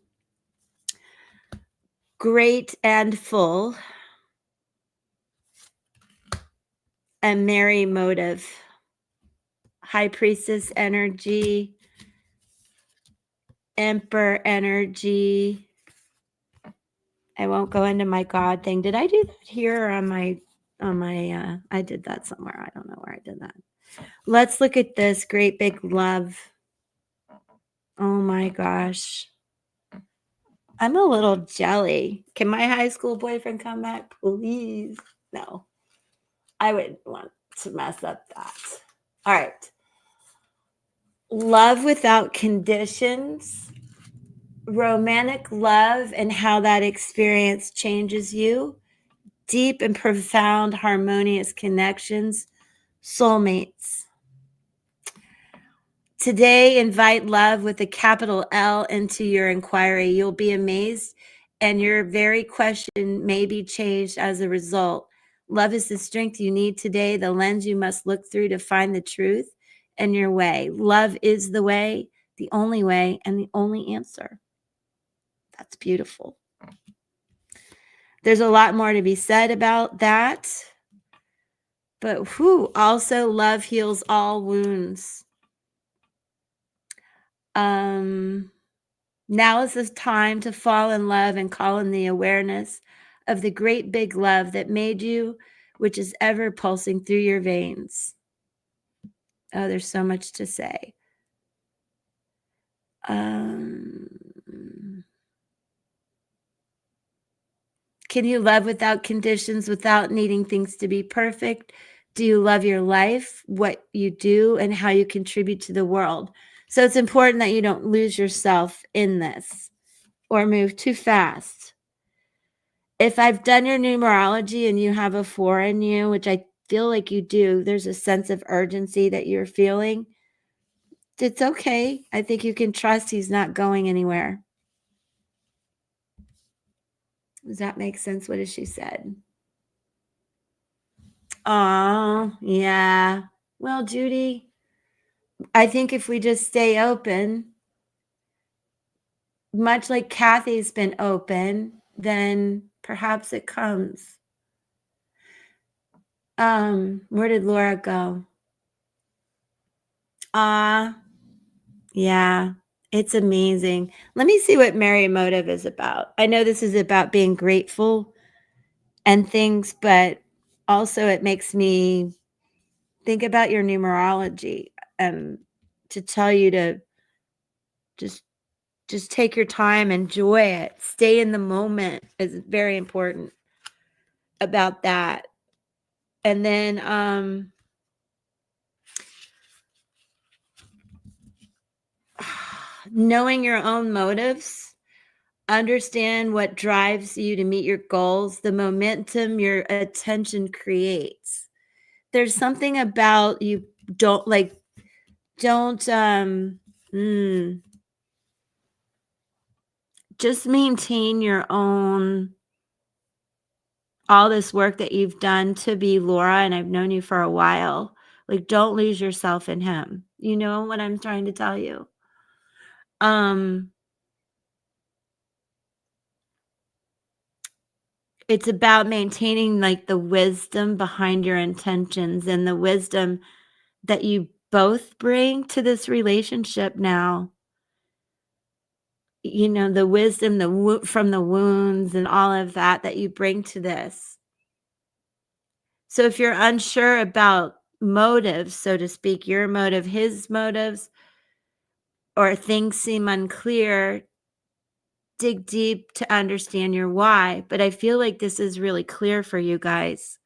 Great and full. And merry motive. High Priestess energy. Emperor energy. I won't go into my God thing. Did I do that here or on my I did that somewhere. I don't know where I did that. Let's look at this great big love. Oh my gosh. I'm a little jelly. Can my high school boyfriend come back, please? No. I wouldn't want to mess up that. All right. Love without conditions. Romantic love and how that experience changes you. Deep and profound harmonious connections. Soulmates. Today, invite love with a capital L into your inquiry. You'll be amazed, and your very question may be changed as a result. Love is the strength you need today, the lens you must look through to find the truth and your way. Love is the way, and the only answer. That's beautiful. There's a lot more to be said about that, but also love heals all wounds. Now is the time to fall in love and call in the awareness of the great big love that made you, which is ever pulsing through your veins. Oh, there's so much to say. Can you love without conditions, without needing things to be perfect? Do you love your life, what you do, and how you contribute to the world? So it's important that you don't lose yourself in this or move too fast. If I've done your numerology and you have a 4 in you, which I feel like you do, there's a sense of urgency that you're feeling. It's okay. I think you can trust he's not going anywhere. Does that make sense? What has she said? Oh, yeah. Well, Judy, I think if we just stay open, much like Kathy's been open, then perhaps it comes. Where did Laura go? Yeah, it's amazing. Let me see what Merry Motive is about. I know this is about being grateful and things, but also it makes me think about your numerology, um, to tell you to just just take your time, enjoy it, stay in the moment is very important about that. And then knowing your own motives, understand what drives you to meet your goals, the momentum your attention creates. There's something about you don't like don't just maintain your own all this work that you've done to be Laura, and I've known you for a while. Like, don't lose yourself in him. You know what I'm trying to tell you? Um, it's about maintaining like the wisdom behind your intentions and the wisdom that you both bring to this relationship now. You know, the wisdom from the wounds and all of that that you bring to this. So if you're unsure about motives, so to speak, your motive, his motives, or things seem unclear, dig deep to understand your why. But I feel like this is really clear for you guys.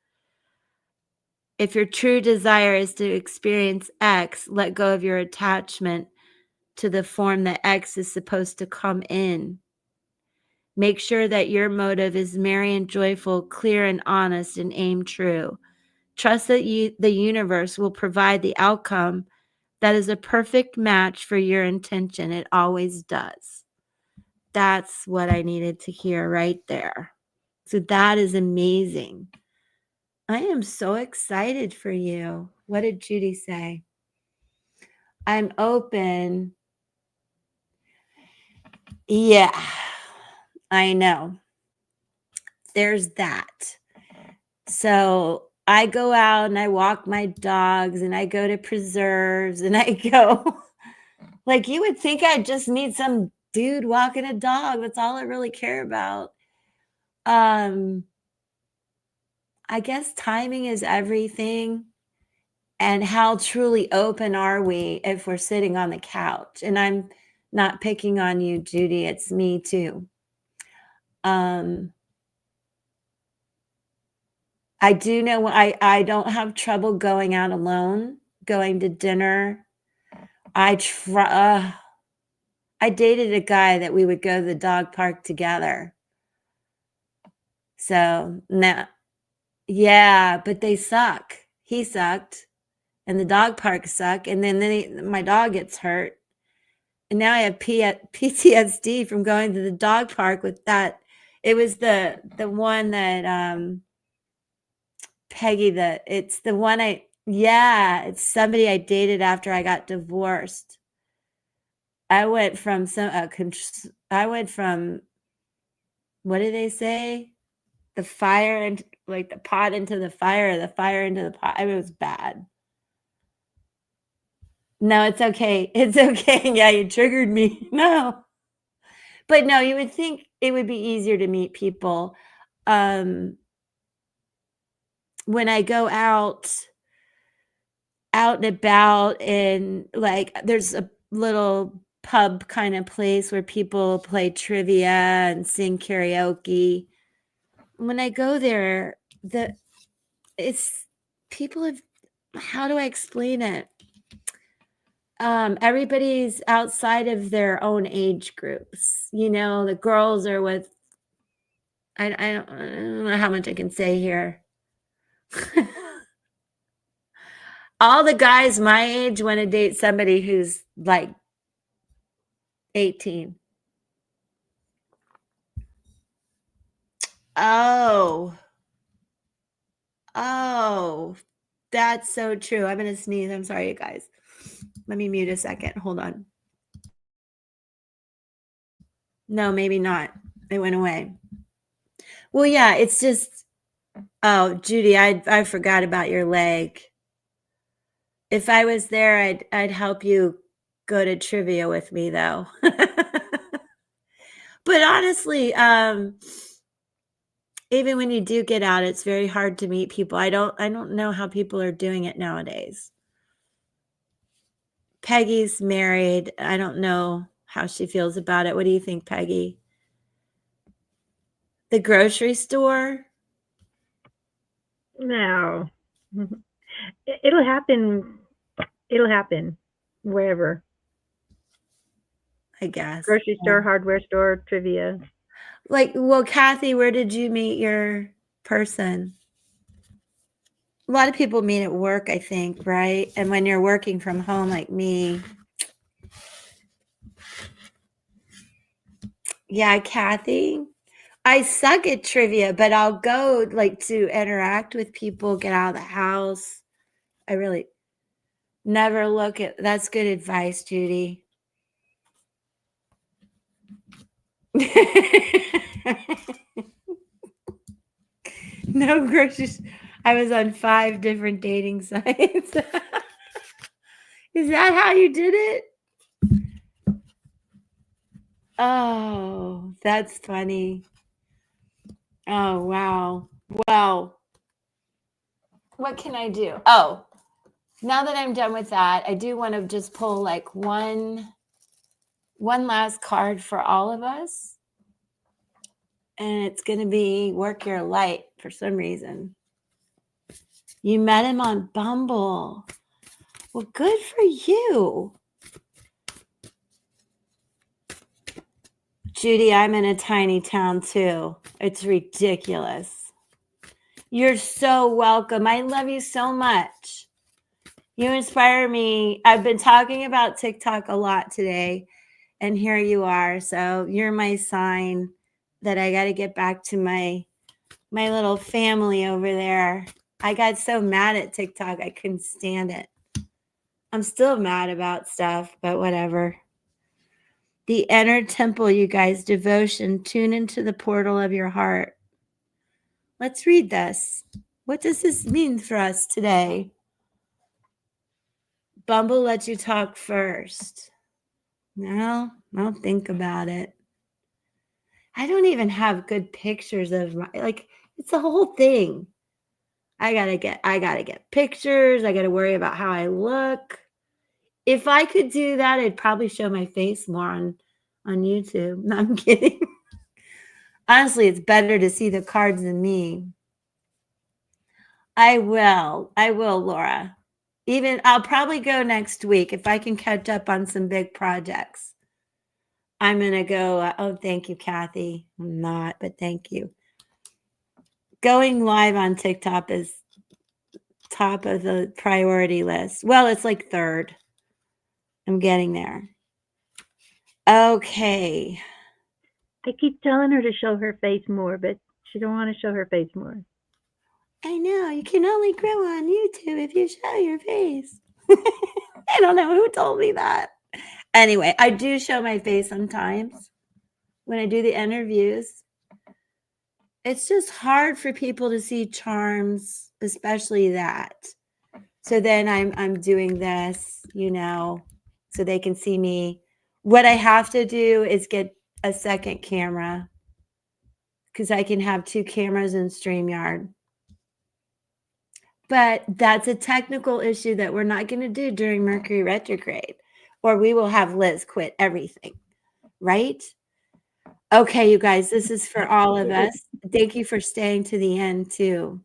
If your true desire is to experience X, let go of your attachment to the form that X is supposed to come in. Make sure that your motive is merry and joyful, clear and honest, and aim true. Trust that the universe will provide the outcome that is a perfect match for your intention. It always does. That's what I needed to hear right there. So that is amazing. I am so excited for you. What did Judy say? I'm open. Yeah, I know. There's that. So I go out and I walk my dogs and I go to preserves and I go, like, you would think I'd just meet some dude walking a dog. That's all I really care about. Um, I guess timing is everything. And how truly open are we if we're sitting on the couch? And I'm not picking on you, Judy. It's me too. Um, I do know I don't have trouble going out alone, going to dinner. I dated a guy that we would go to the dog park together. So now, yeah, but they suck. He sucked, and the dog park suck, and then my dog gets hurt, and now I have PTSD from going to the dog park with that. It was the one that Peggy. It's the one yeah, it's somebody I dated after I got divorced. I went from what do they say? The fire and like the pot into the fire, the fire into the pot. It was bad. No, it's okay. It's okay. Yeah, you triggered me. No. But no, you would think it would be easier to meet people. Um, when I go out and about and like there's a little pub kind of place where people play trivia and sing karaoke. When I go there, it's people have how do I explain it? Everybody's outside of their own age groups. You know, the girls are with I don't know how much I can say here. All the guys my age want to date somebody who's like 18. Oh, oh, that's so true. I'm gonna sneeze. I'm sorry, you guys. Let me mute a second. Hold on. No, maybe not. It went away. Well, yeah, it's just Oh, Judy, I forgot about your leg. If I was there, I'd help you go to trivia with me though. But honestly, even when you do get out, it's very hard to meet people. I don't know how people are doing it nowadays. Peggy's married. I don't know how she feels about it. What do you think, Peggy? The grocery store? No. It'll happen. It'll happen wherever. I guess. Grocery store, hardware store, trivia. Like, well, Kathy, where did you meet your person? A lot of people meet at work, I think, right? And when you're working from home like me. Yeah, Kathy. I suck at trivia, but I'll go like to interact with people, get out of the house. I really never look at that's good advice, Judy. No groceries. I was on 5 different dating sites. Is that how you did it? Oh, that's funny. Oh, wow. Well, what can I do? Oh, now that I'm done with that, I do want to just pull like one last card for all of us. And it's going to be Work Your Light for some reason. You met him on Bumble. Well, good for you. Judy, I'm in a tiny town too. It's ridiculous. You're so welcome. I love you so much. You inspire me. I've been talking about TikTok a lot today, and here you are. So you're my sign that I got to get back to my little family over there. I got so mad at TikTok. I couldn't stand it. I'm still mad about stuff, but whatever. The inner temple, you guys, devotion, tune into the portal of your heart. Let's read this. What does this mean for us today? Bumble lets you talk first. No, I'll think about it. I don't even have good pictures of like it's the whole thing. I gotta get pictures. I gotta worry about how I look. If I could do that, I'd probably show my face more on YouTube. No, I'm kidding. Honestly, it's better to see the cards than me. I will, Laura. Even I'll probably go next week if I can catch up on some big projects. I'm gonna go. Oh, thank you, Kathy. I'm not, but thank you. Going live on TikTok is top of the priority list. Well, it's like third. I'm getting there. Okay. I keep telling her to show her face more, but she don't want to show her face more. I know. You can only grow on YouTube if you show your face. I don't know who told me that. Anyway, I do show my face sometimes when I do the interviews. It's just hard for people to see charms, especially that. So then I'm doing this, so they can see me. What I have to do is get a second camera because I can have 2 cameras in StreamYard. But that's a technical issue that we're not going to do during Mercury retrograde, or we will have Liz quit everything, right? Okay, you guys, this is for all of us. Thank you for staying to the end too.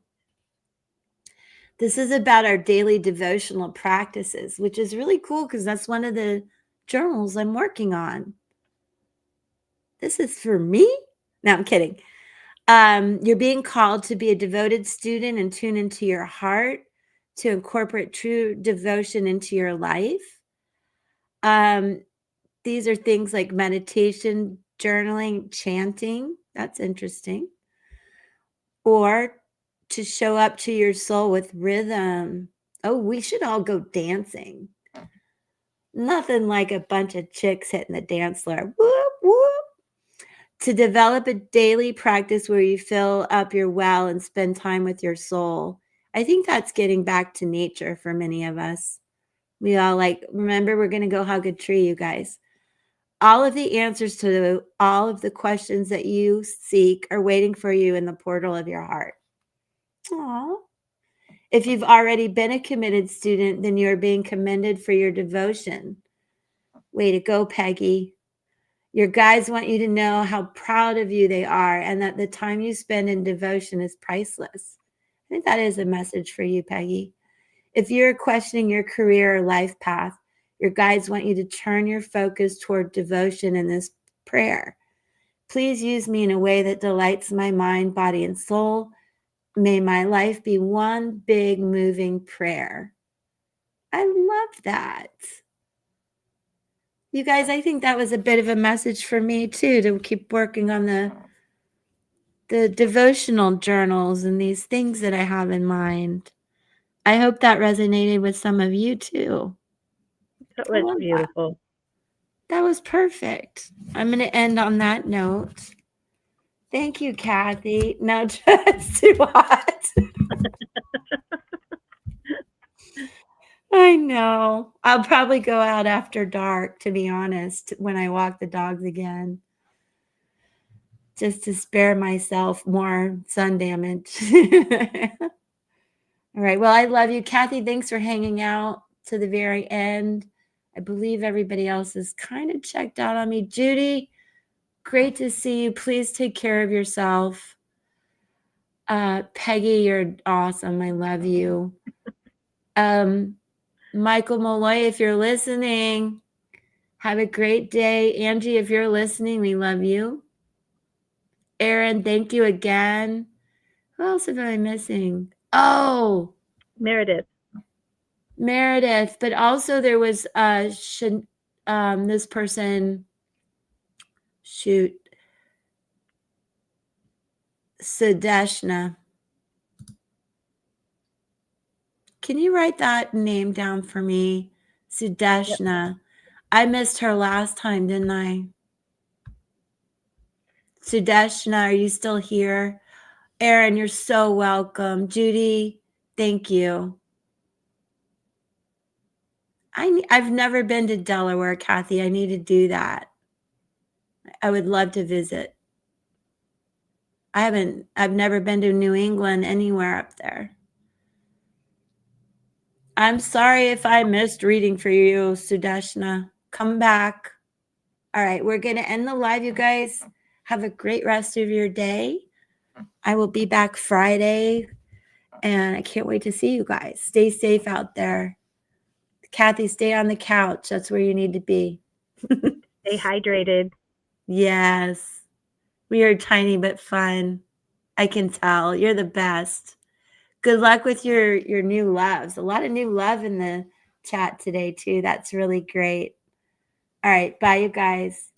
This is about our daily devotional practices, which is really cool because that's one of the journals I'm working on. This is for me? No, I'm kidding. You're being called to be a devoted student and tune into your heart to incorporate true devotion into your life. These are things like meditation, journaling, chanting. That's interesting. Or to show up to your soul with rhythm. Oh, we should all go dancing. Nothing like a bunch of chicks hitting the dance floor. Whoop, whoop. To develop a daily practice where you fill up your well and spend time with your soul. I think that's getting back to nature for many of us. We all remember, we're going to go hug a tree, you guys. All of the answers to all of the questions that you seek are waiting for you in the portal of your heart. Aww. If you've already been a committed student, then you're being commended for your devotion. Way to go, Peggy. Your guides want you to know how proud of you they are and that the time you spend in devotion is priceless. I think that is a message for you, Peggy. If you're questioning your career or life path, your guides want you to turn your focus toward devotion in this prayer. Please use me in a way that delights my mind, body, and soul. May my life be one big moving prayer. I love that. You guys, I think that was a bit of a message for me too, to keep working on the devotional journals and these things that I have in mind. I hope that resonated with some of you too. That I was love that. beautiful. That was perfect. I'm going to end on that note. Thank you, Kathy. No, it's too hot. I know. I'll probably go out after dark, to be honest, when I walk the dogs again, just to spare myself more sun damage. All right. Well, I love you, Kathy. Thanks for hanging out to the very end. I believe everybody else is kind of checked out on me. Judy, great to see you. Please take care of yourself. Peggy, you're awesome. I love you. Michael Malloy, if you're listening, have a great day. Angie, if you're listening, we love you. Aaron, thank you again. Who else am I missing? Oh, Meredith. Meredith. But also there was this person, shoot, Sadeshna. Can you write that name down for me? Sadeshna. Yep. I missed her last time, didn't I? Sudeshna, are you still here? Aaron, you're so welcome. Judy, thank you. I've never been to Delaware, Kathy. I need to do that. I would love to visit. I've never been to New England, anywhere up there. I'm sorry if I missed reading for you, Sudeshna. Come back. All right, we're going to end the live, you guys. Have a great rest of your day. I will be back Friday, and I can't wait to see you guys. Stay safe out there. Kathy, stay on the couch. That's where you need to be. Stay hydrated. Yes. We are tiny but fun. I can tell. You're the best. Good luck with your new loves. A lot of new love in the chat today, too. That's really great. All right. Bye, you guys.